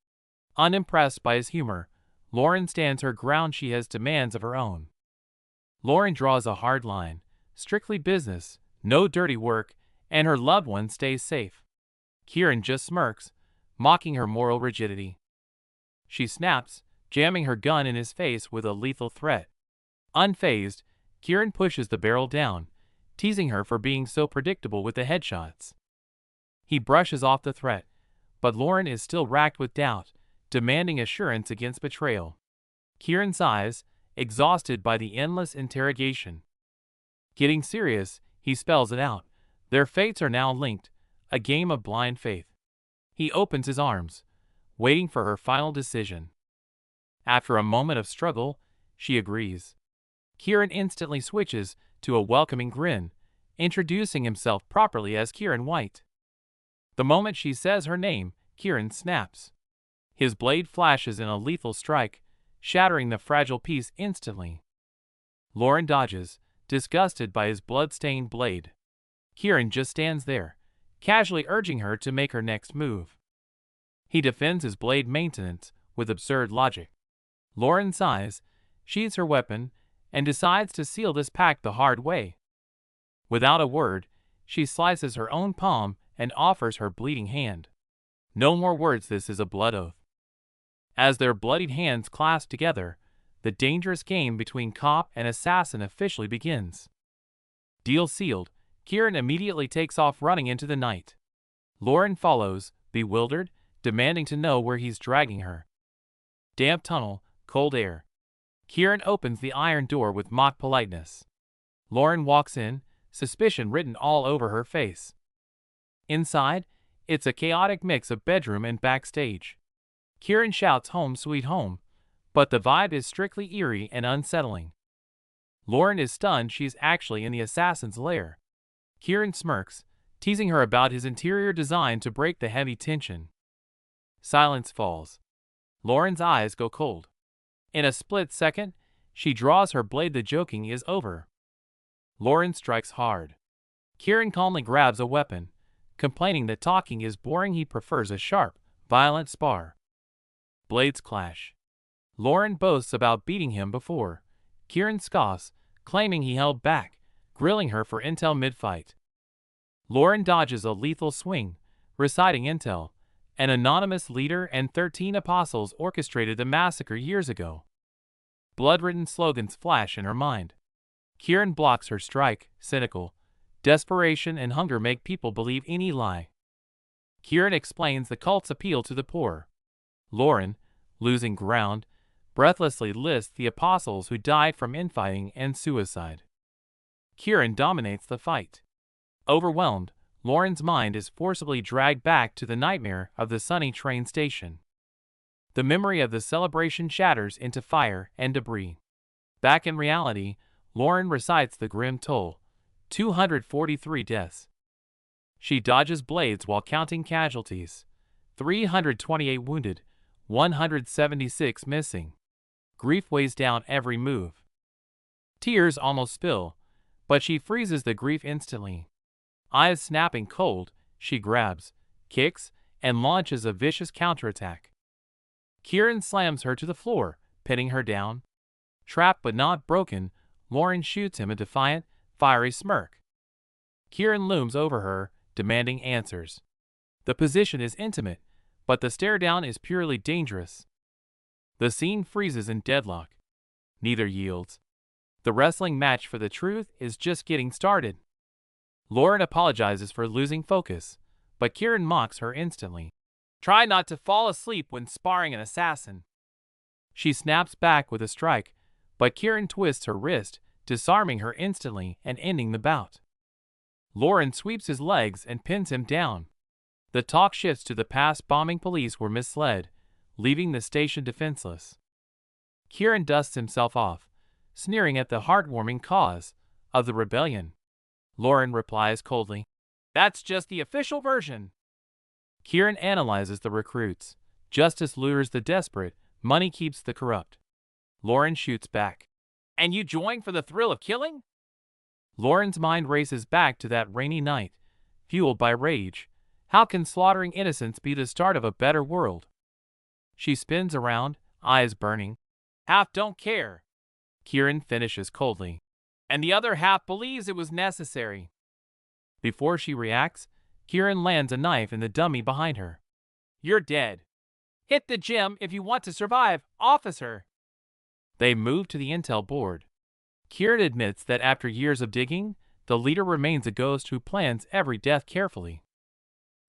Unimpressed by his humor, Lauren stands her ground. She has demands of her own. Lauren draws a hard line. Strictly business, no dirty work, and her loved one stays safe. Kieran just smirks, mocking her moral rigidity. She snaps, jamming her gun in his face with a lethal threat. Unfazed, Kieran pushes the barrel down, teasing her for being so predictable with the headshots. He brushes off the threat, but Lauren is still racked with doubt, demanding assurance against betrayal. Kieran sighs, exhausted by the endless interrogation. Getting serious, he spells it out. Their fates are now linked, a game of blind faith. He opens his arms, waiting for her final decision. After a moment of struggle, she agrees. Kieran instantly switches to a welcoming grin, introducing himself properly as Kieran White. The moment she says her name, Kieran snaps. His blade flashes in a lethal strike, shattering the fragile piece instantly. Lauren dodges, disgusted by his blood-stained blade. Kieran just stands there, casually urging her to make her next move. He defends his blade maintenance with absurd logic. Lauren sighs, sheathes her weapon, and decides to seal this pact the hard way. Without a word, she slices her own palm and offers her bleeding hand. No more words, this is a blood oath. As their bloodied hands clasp together, the dangerous game between cop and assassin officially begins. Deal sealed, Kieran immediately takes off running into the night. Lauren follows, bewildered, demanding to know where he's dragging her. Damp tunnel, cold air. Kieran opens the iron door with mock politeness. Lauren walks in, suspicion written all over her face. Inside, it's a chaotic mix of bedroom and backstage. Kieran shouts home sweet home, but the vibe is strictly eerie and unsettling. Lauren is stunned she's actually in the assassin's lair. Kieran smirks, teasing her about his interior design to break the heavy tension. Silence falls. Lauren's eyes go cold. In a split second, she draws her blade. The joking is over. Lauren strikes hard. Kieran calmly grabs a weapon, complaining that talking is boring. He prefers a sharp, violent spar. Blades clash. Lauren boasts about beating him before. Kieran scoffs, claiming he held back, grilling her for intel mid-fight. Lauren dodges a lethal swing, reciting intel. An anonymous leader and 13 apostles orchestrated the massacre years ago. Blood-written slogans flash in her mind. Kieran blocks her strike, cynical. Desperation and hunger make people believe any lie. Kieran explains the cult's appeal to the poor. Lauren, losing ground, breathlessly lists the apostles who died from infighting and suicide. Kieran dominates the fight. Overwhelmed, Lauren's mind is forcibly dragged back to the nightmare of the Sunny train station. The memory of the celebration shatters into fire and debris. Back in reality, Lauren recites the grim toll: 243 deaths. She dodges blades while counting casualties: 328 wounded, 176 missing. Grief weighs down every move. Tears almost spill, but she freezes the grief instantly. Eyes snapping cold, she grabs, kicks, and launches a vicious counterattack. Kieran slams her to the floor, pinning her down. Trapped but not broken, Lauren shoots him a defiant, fiery smirk. Kieran looms over her, demanding answers. The position is intimate, but the stare-down is purely dangerous. The scene freezes in deadlock. Neither yields. The wrestling match for the truth is just getting started. Lauren apologizes for losing focus, but Kieran mocks her instantly. Try not to fall asleep when sparring an assassin. She snaps back with a strike, but Kieran twists her wrist, disarming her instantly and ending the bout. Lauren sweeps his legs and pins him down. The talk shifts to the past. Bombing police were misled, leaving the station defenseless. Kieran dusts himself off, sneering at the heartwarming cause of the rebellion. Lauren replies coldly, "That's just the official version." Kieran analyzes the recruits. Justice lures the desperate, money keeps the corrupt. Lauren shoots back. "And you join for the thrill of killing?" Lauren's mind races back to that rainy night, fueled by rage. How can slaughtering innocents be the start of a better world? She spins around, eyes burning. "Half don't care," Kieran finishes coldly, "and the other half believes it was necessary." Before she reacts, Kieran lands a knife in the dummy behind her. "You're dead. Hit the gym if you want to survive, officer." They move to the intel board. Kieran admits that after years of digging, the leader remains a ghost who plans every death carefully.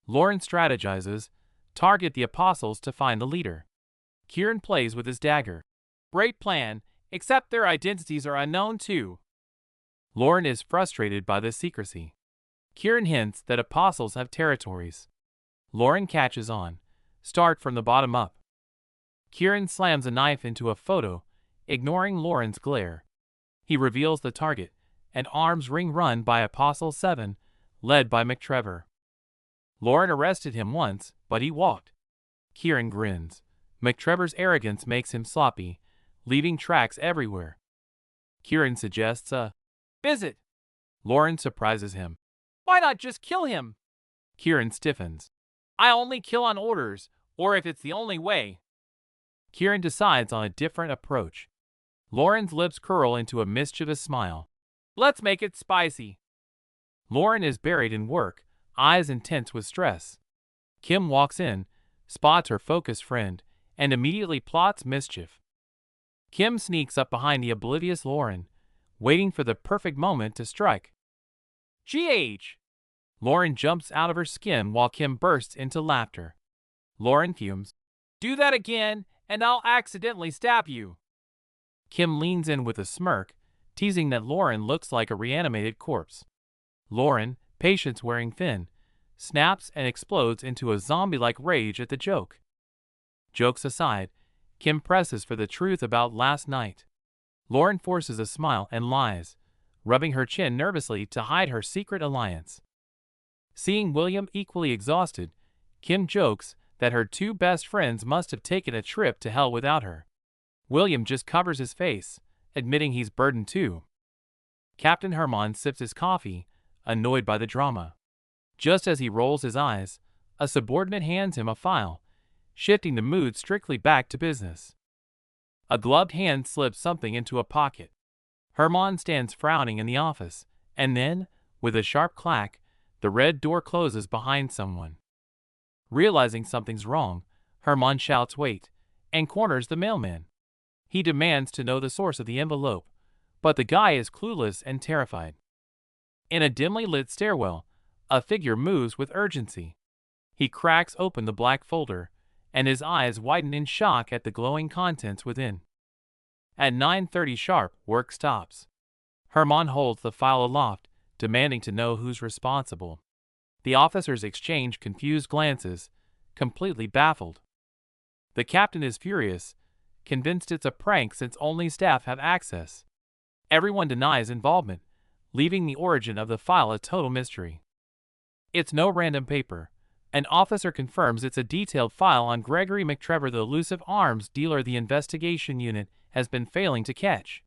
Lauren strategizes, target the apostles to find the leader. Kieran plays with his dagger. "Great plan, except their identities are unknown too." Lauren is frustrated by this secrecy. Kieran hints that apostles have territories. Lauren catches on. Start from the bottom up. Kieran slams a knife into a photo, ignoring Lauren's glare. He reveals the target, an arms ring run by Apostle 7, led by McTrevor. Lauren arrested him once, but he walked. Kieran grins. McTrevor's arrogance makes him sloppy, leaving tracks everywhere. Kieran suggests a visit. Lauren surprises him. "Why not just kill him?" Kieran stiffens. "I only kill on orders, or if it's the only way." Kieran decides on a different approach. Lauren's lips curl into a mischievous smile. "Let's make it spicy." Lauren is buried in work, eyes intense with stress. Kim walks in, spots her focused friend, and immediately plots mischief. Kim sneaks up behind the oblivious Lauren, waiting for the perfect moment to strike. "GH!" Lauren jumps out of her skin while Kim bursts into laughter. Lauren fumes. "Do that again, and I'll accidentally stab you." Kim leans in with a smirk, teasing that Lauren looks like a reanimated corpse. Lauren, patience wearing thin, snaps and explodes into a zombie-like rage at the joke. Jokes aside, Kim presses for the truth about last night. Lauren forces a smile and lies, rubbing her chin nervously to hide her secret alliance. Seeing William equally exhausted, Kim jokes that her two best friends must have taken a trip to hell without her. William just covers his face, admitting he's burdened too. Captain Herman sips his coffee, annoyed by the drama. Just as he rolls his eyes, a subordinate hands him a file, shifting the mood strictly back to business. A gloved hand slips something into a pocket. Hermann stands frowning in the office, and then, with a sharp clack, the red door closes behind someone. Realizing something's wrong, Hermann shouts wait, and corners the mailman. He demands to know the source of the envelope, but the guy is clueless and terrified. In a dimly lit stairwell, a figure moves with urgency. He cracks open the black folder, and his eyes widen in shock at the glowing contents within. At 9:30 sharp, work stops. Hermann holds the file aloft, demanding to know who's responsible. The officers exchange confused glances, completely baffled. The captain is furious, convinced it's a prank since only staff have access. Everyone denies involvement, leaving the origin of the file a total mystery. It's no random paper. An officer confirms it's a detailed file on Gregory McTrevor, the elusive arms dealer the investigation unit has been failing to catch.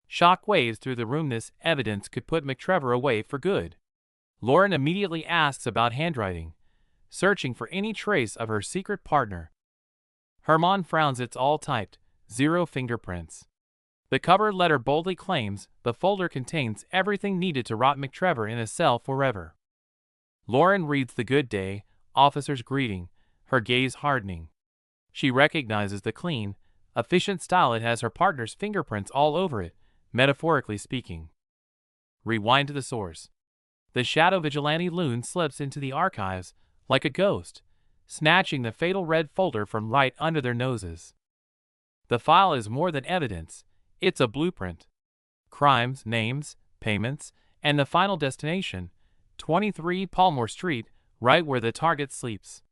Shock waves through the room. This evidence could put McTrevor away for good. Lauren immediately asks about handwriting, searching for any trace of her secret partner. Hermann frowns. It's all typed, 0 fingerprints. The cover letter boldly claims the folder contains everything needed to rot McTrevor in a cell forever. Lauren reads the good day officer's greeting, her gaze hardening. She recognizes the clean, efficient style. It has her partner's fingerprints all over it, metaphorically speaking. Rewind to the source. The shadow vigilante loon slips into the archives like a ghost, snatching the fatal red folder from right under their noses. The file is more than evidence, it's a blueprint. Crimes, names, payments, and the final destination, 23 Palmore Street, right where the target sleeps.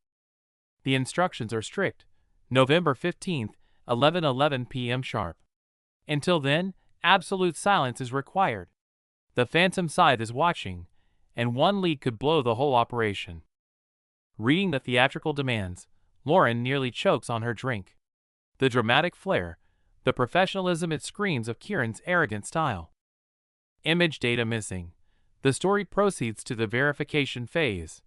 The instructions are strict. November 15th, 11:11 p.m. sharp. Until then, absolute silence is required. The Phantom Scythe is watching, and one leak could blow the whole operation. Reading the theatrical demands, Lauren nearly chokes on her drink. The dramatic flair, the professionalism, it screams of Kieran's arrogant style. Image data missing. The story proceeds to the verification phase.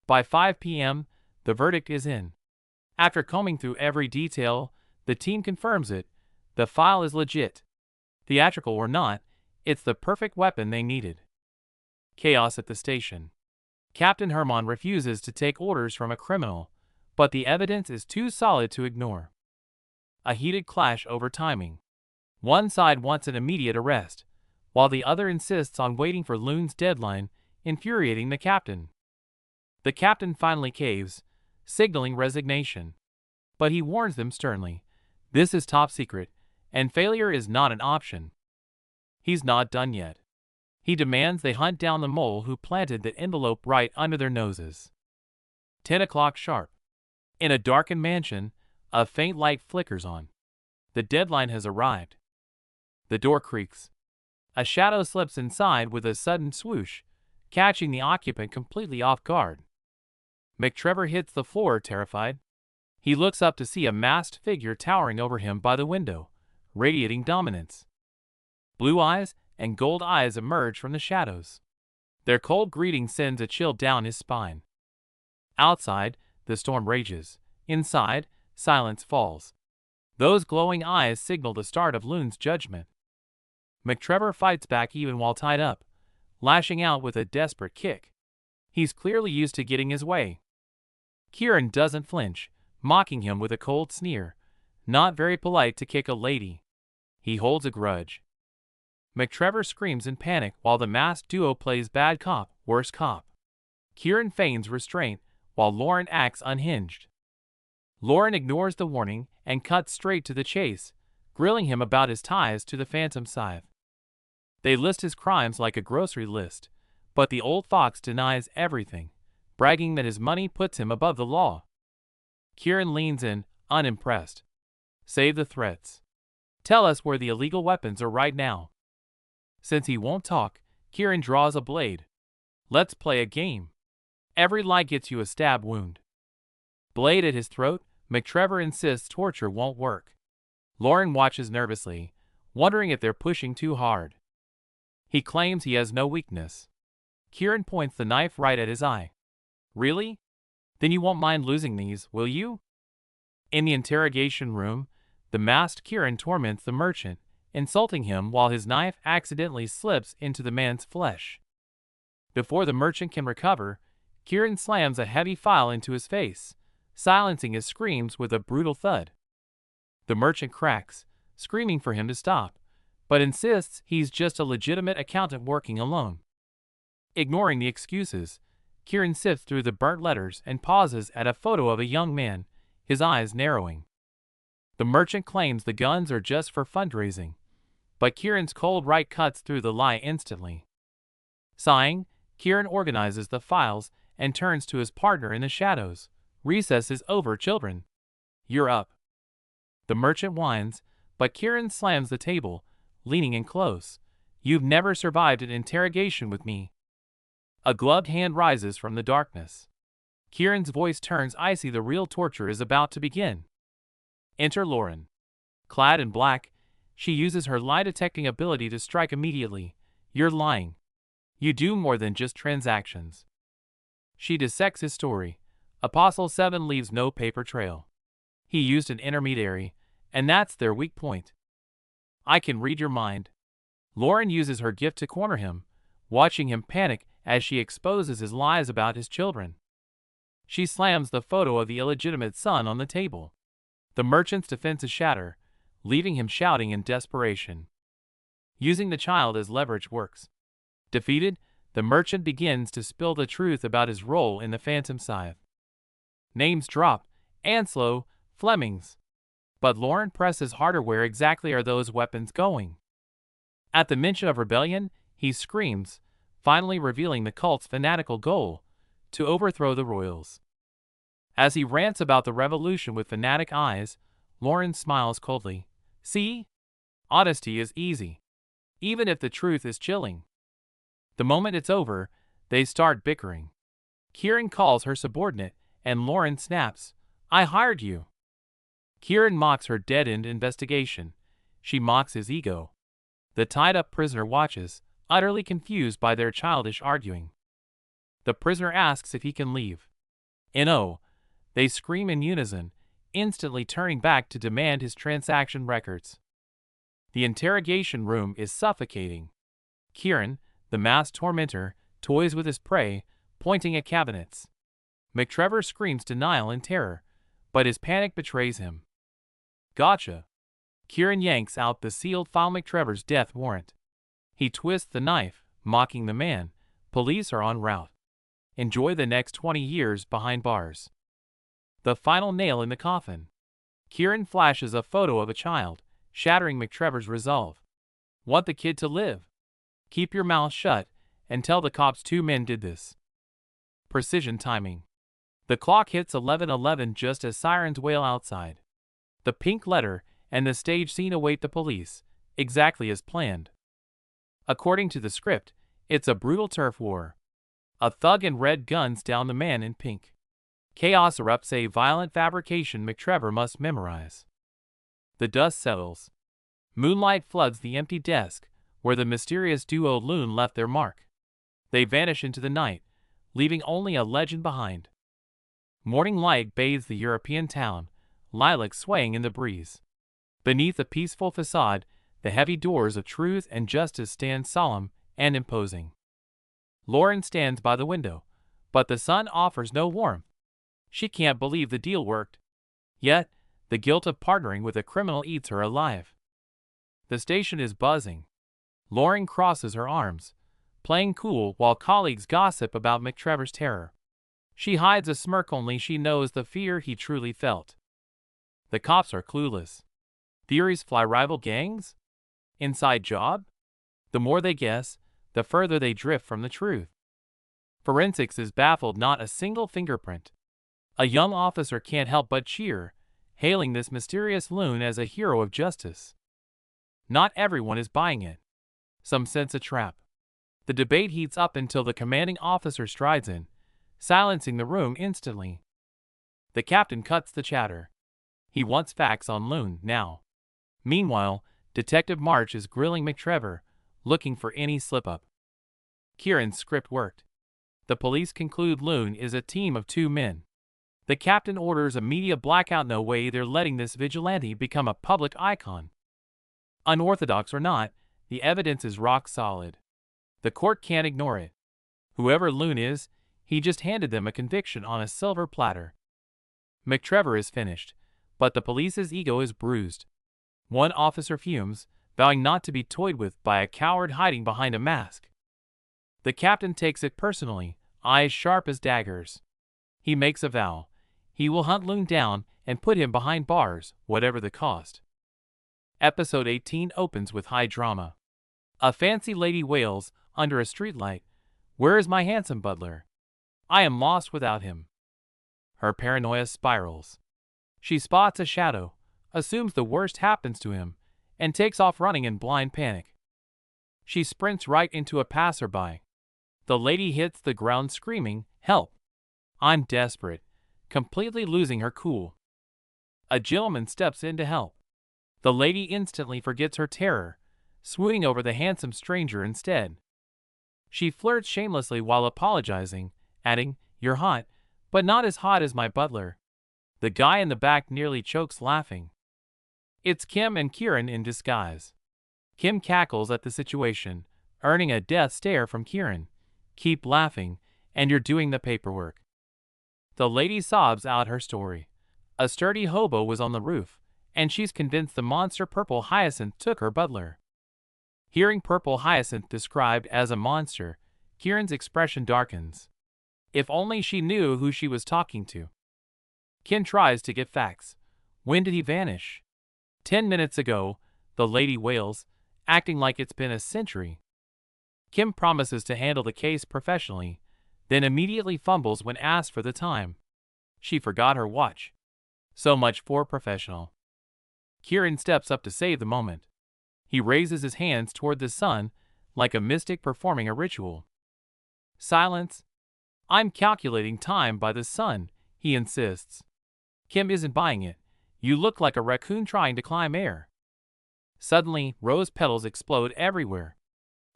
By 5 p.m., the verdict is in. After combing through every detail, the team confirms it. The file is legit. Theatrical or not, it's the perfect weapon they needed. Chaos at the station. Captain Hermann refuses to take orders from a criminal, but the evidence is too solid to ignore. A heated clash over timing. One side wants an immediate arrest, while the other insists on waiting for Loon's deadline, infuriating the captain. The captain finally caves, signaling resignation. But he warns them sternly, this is top secret, and failure is not an option. He's not done yet. He demands they hunt down the mole who planted the envelope right under their noses. 10 o'clock sharp. In a darkened mansion, a faint light flickers on. The deadline has arrived. The door creaks. A shadow slips inside with a sudden swoosh, catching the occupant completely off guard. McTrevor hits the floor, terrified. He looks up to see a masked figure towering over him by the window, radiating dominance. Blue eyes and gold eyes emerge from the shadows. Their cold greeting sends a chill down his spine. Outside, the storm rages. Inside, silence falls. Those glowing eyes signal the start of Loon's judgment. McTrevor fights back even while tied up, lashing out with a desperate kick. He's clearly used to getting his way. Kieran doesn't flinch, mocking him with a cold sneer. Not very polite to kick a lady. He holds a grudge. McTrevor screams in panic while the masked duo plays bad cop, worse cop. Kieran feigns restraint while Lauren acts unhinged. Lauren ignores the warning and cuts straight to the chase, grilling him about his ties to the Phantom Scythe. They list his crimes like a grocery list, but the old fox denies everything, bragging that his money puts him above the law. Kieran leans in, unimpressed. Save the threats. Tell us where the illegal weapons are right now. Since he won't talk, Kieran draws a blade. Let's play a game. Every lie gets you a stab wound. Blade at his throat, McTrevor insists torture won't work. Lauren watches nervously, wondering if they're pushing too hard. He claims he has no weakness. Kieran points the knife right at his eye. Really? Then you won't mind losing these, will you? In the interrogation room, the masked Kieran torments the merchant, insulting him while his knife accidentally slips into the man's flesh. Before the merchant can recover, Kieran slams a heavy file into his face, silencing his screams with a brutal thud. The merchant cracks, screaming for him to stop, but insists he's just a legitimate accountant working alone. Ignoring the excuses, Kieran sifts through the burnt letters and pauses at a photo of a young man, his eyes narrowing. The merchant claims the guns are just for fundraising, but Kieran's cold right cuts through the lie instantly. Sighing, Kieran organizes the files and turns to his partner in the shadows. Recess is over, children. You're up. The merchant whines, but Kieran slams the table, leaning in close. You've never survived an interrogation with me. A gloved hand rises from the darkness. Kieran's voice turns icy. The real torture is about to begin. Enter Lauren. Clad in black, she uses her lie-detecting ability to strike immediately. You're lying. You do more than just transactions. She dissects his story. Apostle 7 leaves no paper trail. He used an intermediary, and that's their weak point. I can read your mind. Lauren uses her gift to corner him, watching him panic as she exposes his lies about his children. She slams the photo of the illegitimate son on the table. The merchant's defenses shatter, leaving him shouting in desperation. Using the child as leverage works. Defeated, the merchant begins to spill the truth about his role in the Phantom Scythe. Names drop: Anslow, Flemings. But Lauren presses harder. Where exactly are those weapons going? At the mention of rebellion, he screams, finally revealing the cult's fanatical goal: to overthrow the royals. As he rants about the revolution with fanatic eyes, Lauren smiles coldly. See? Honesty is easy, even if the truth is chilling. The moment it's over, they start bickering. Kieran calls her subordinate, and Lauren snaps, I hired you. Kieran mocks her dead-end investigation. She mocks his ego. The tied-up prisoner watches, utterly confused by their childish arguing. The prisoner asks if he can leave. No. They scream in unison, instantly turning back to demand his transaction records. The interrogation room is suffocating. Kieran, the masked tormentor, toys with his prey, pointing at cabinets. McTrevor screams denial and terror, but his panic betrays him. Gotcha. Kieran yanks out the sealed file: McTrevor's death warrant. He twists the knife, mocking the man. Police are en route. Enjoy the next 20 years behind bars. The final nail in the coffin. Kieran flashes a photo of a child, shattering McTrevor's resolve. Want the kid to live? Keep your mouth shut and tell the cops 2 men did this. Precision timing. The clock hits 11:11 just as sirens wail outside. The pink letter and the stage scene await the police, exactly as planned. According to the script, it's a brutal turf war. A thug in red guns down the man in pink. Chaos erupts, a violent fabrication McTrevor must memorize. The dust settles. Moonlight floods the empty desk where the mysterious duo Loon left their mark. They vanish into the night, leaving only a legend behind. Morning light bathes the European town, lilacs swaying in the breeze. Beneath a peaceful facade, the heavy doors of truth and justice stand solemn and imposing. Lauren stands by the window, but the sun offers no warmth. She can't believe the deal worked. Yet, the guilt of partnering with a criminal eats her alive. The station is buzzing. Lauren crosses her arms, playing cool while colleagues gossip about McTrevor's terror. She hides a smirk, only she knows the fear he truly felt. The cops are clueless. Theories fly: rival gangs? Inside job? The more they guess, the further they drift from the truth. Forensics is baffled: not a single fingerprint. A young officer can't help but cheer, hailing this mysterious loon as a hero of justice. Not everyone is buying it. Some sense a trap. The debate heats up until the commanding officer strides in, silencing the room instantly. The captain cuts the chatter. He wants facts on Loon now. Meanwhile, Detective March is grilling McTrevor, looking for any slip-up. Kieran's script worked. The police conclude Loon is a team of 2 men. The captain orders a media blackout. No way they're letting this vigilante become a public icon. Unorthodox or not, the evidence is rock solid. The court can't ignore it. Whoever Loon is, he just handed them a conviction on a silver platter. McTrevor is finished, but the police's ego is bruised. One officer fumes, vowing not to be toyed with by a coward hiding behind a mask. The captain takes it personally, eyes sharp as daggers. He makes a vow. He will hunt Loon down and put him behind bars, whatever the cost. Episode 18 opens with high drama. A fancy lady wails under a streetlight, "Where is my handsome butler? I am lost without him." Her paranoia spirals. She spots a shadow, assumes the worst happens to him, and takes off running in blind panic. She sprints right into a passerby. The lady hits the ground screaming, "Help! I'm desperate," completely losing her cool. A gentleman steps in to help. The lady instantly forgets her terror, swooning over the handsome stranger instead. She flirts shamelessly while apologizing, adding, "You're hot, but not as hot as my butler." The guy in the back nearly chokes laughing. It's Kim and Kieran in disguise. Kim cackles at the situation, earning a death stare from Kieran. "Keep laughing, and you're doing the paperwork." The lady sobs out her story. A sturdy hobo was on the roof, and she's convinced the monster Purple Hyacinth took her butler. Hearing Purple Hyacinth described as a monster, Kieran's expression darkens. If only she knew who she was talking to. Kim tries to get facts. When did he vanish? 10 minutes ago, the lady wails, acting like it's been a century. Kim promises to handle the case professionally, then immediately fumbles when asked for the time. She forgot her watch. So much for professional. Kieran steps up to save the moment. He raises his hands toward the sun, like a mystic performing a ritual. "Silence. I'm calculating time by the sun," he insists. Kim isn't buying it. "You look like a raccoon trying to climb air." Suddenly, rose petals explode everywhere.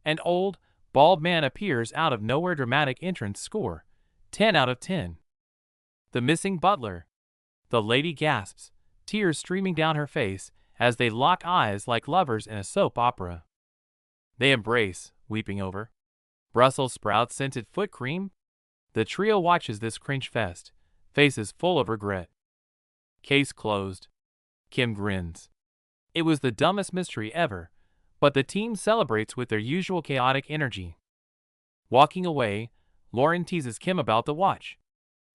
An old, bald man appears out of nowhere. Dramatic entrance score, 10 out of 10. The missing butler. The lady gasps, tears streaming down her face as they lock eyes like lovers in a soap opera. They embrace, weeping over Brussels sprouts scented foot cream. The trio watches this cringe fest, faces full of regret. Case closed. Kim grins. It was the dumbest mystery ever, but the team celebrates with their usual chaotic energy. Walking away, Lauren teases Kim about the watch.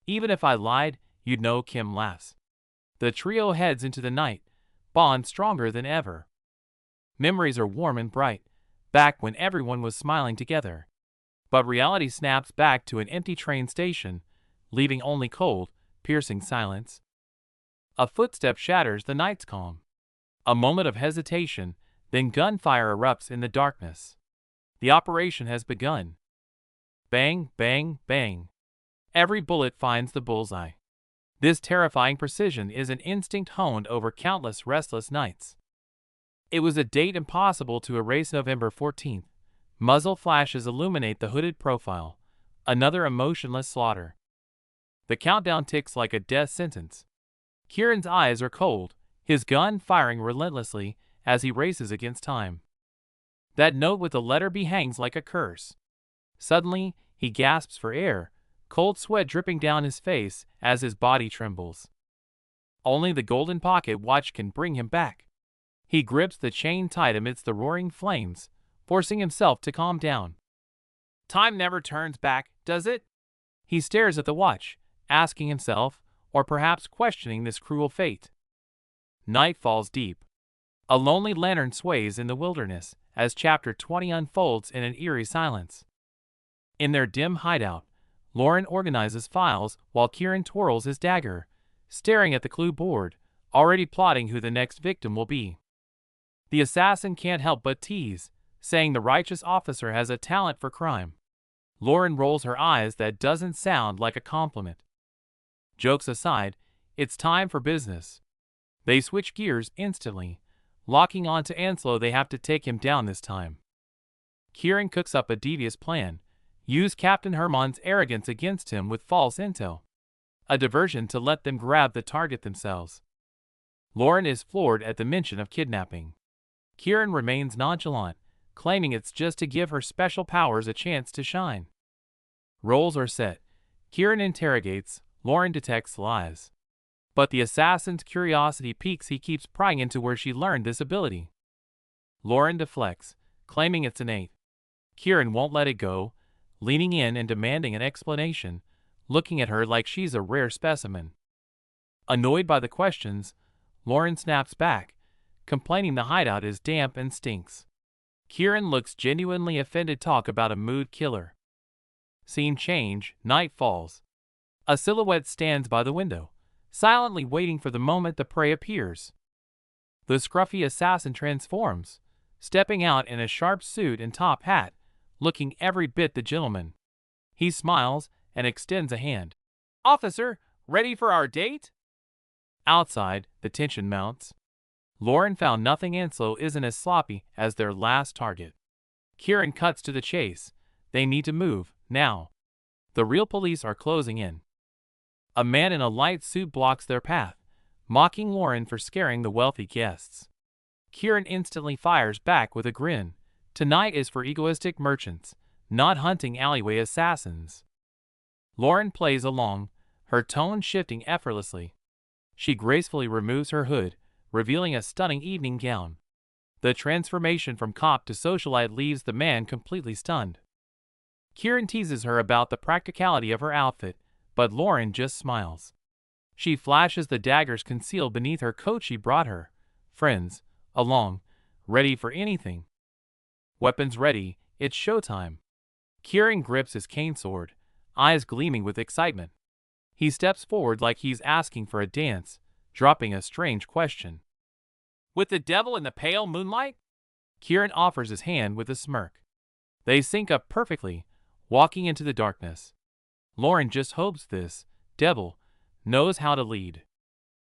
"Even if I lied, you'd know." Kim laughs. The trio heads into the night, bond stronger than ever. Memories are warm and bright, back when everyone was smiling together. But reality snaps back to an empty train station, leaving only cold, piercing silence. A footstep shatters the night's calm. A moment of hesitation, then gunfire erupts in the darkness. The operation has begun. Bang, bang, bang. Every bullet finds the bullseye. This terrifying precision is an instinct honed over countless restless nights. It was a date impossible to erase. November 14th. Muzzle flashes illuminate the hooded profile. Another emotionless slaughter. The countdown ticks like a death sentence. Kieran's eyes are cold, his gun firing relentlessly as he races against time. That note with the letter B hangs like a curse. Suddenly, he gasps for air, cold sweat dripping down his face as his body trembles. Only the golden pocket watch can bring him back. He grips the chain tight amidst the roaring flames, forcing himself to calm down. Time never turns back, does it? He stares at the watch, asking himself, or perhaps questioning this cruel fate. Night falls deep. A lonely lantern sways in the wilderness as Chapter 20 unfolds in an eerie silence. In their dim hideout, Lauren organizes files while Kieran twirls his dagger, staring at the clue board, already plotting who the next victim will be. The assassin can't help but tease, saying the righteous officer has a talent for crime. Lauren rolls her eyes. That doesn't sound like a compliment. Jokes aside, it's time for business. They switch gears instantly, locking on to Anslow. They have to take him down this time. Kieran cooks up a devious plan, use Captain Hermon's arrogance against him with false intel. A diversion to let them grab the target themselves. Lauren is floored at the mention of kidnapping. Kieran remains nonchalant, claiming it's just to give her special powers a chance to shine. Roles are set. Kieran interrogates, Lauren detects lies. But the assassin's curiosity piques. He keeps prying into where she learned this ability. Lauren deflects, claiming it's innate. Kieran won't let it go, leaning in and demanding an explanation, looking at her like she's a rare specimen. Annoyed by the questions, Lauren snaps back, complaining the hideout is damp and stinks. Kieran looks genuinely offended. Talk about a mood killer. Scene change, night falls. A silhouette stands by the window, silently waiting for the moment the prey appears. The scruffy assassin transforms, stepping out in a sharp suit and top hat, looking every bit the gentleman. He smiles and extends a hand. "Officer, ready for our date?" Outside, the tension mounts. Lauren found nothing and so isn't as sloppy as their last target. Kieran cuts to the chase. They need to move, now. The real police are closing in. A man in a light suit blocks their path, mocking Lauren for scaring the wealthy guests. Kieran instantly fires back with a grin. Tonight is for egoistic merchants, not hunting alleyway assassins. Lauren plays along, her tone shifting effortlessly. She gracefully removes her hood, revealing a stunning evening gown. The transformation from cop to socialite leaves the man completely stunned. Kieran teases her about the practicality of her outfit, but Lauren just smiles. She flashes the daggers concealed beneath her coat. She brought her friends along, ready for anything. Weapons ready, it's showtime. Kieran grips his cane sword, eyes gleaming with excitement. He steps forward like he's asking for a dance, dropping a strange question. "With the devil in the pale moonlight?" Kieran offers his hand with a smirk. They sync up perfectly, walking into the darkness. Lauren just hopes this devil knows how to lead.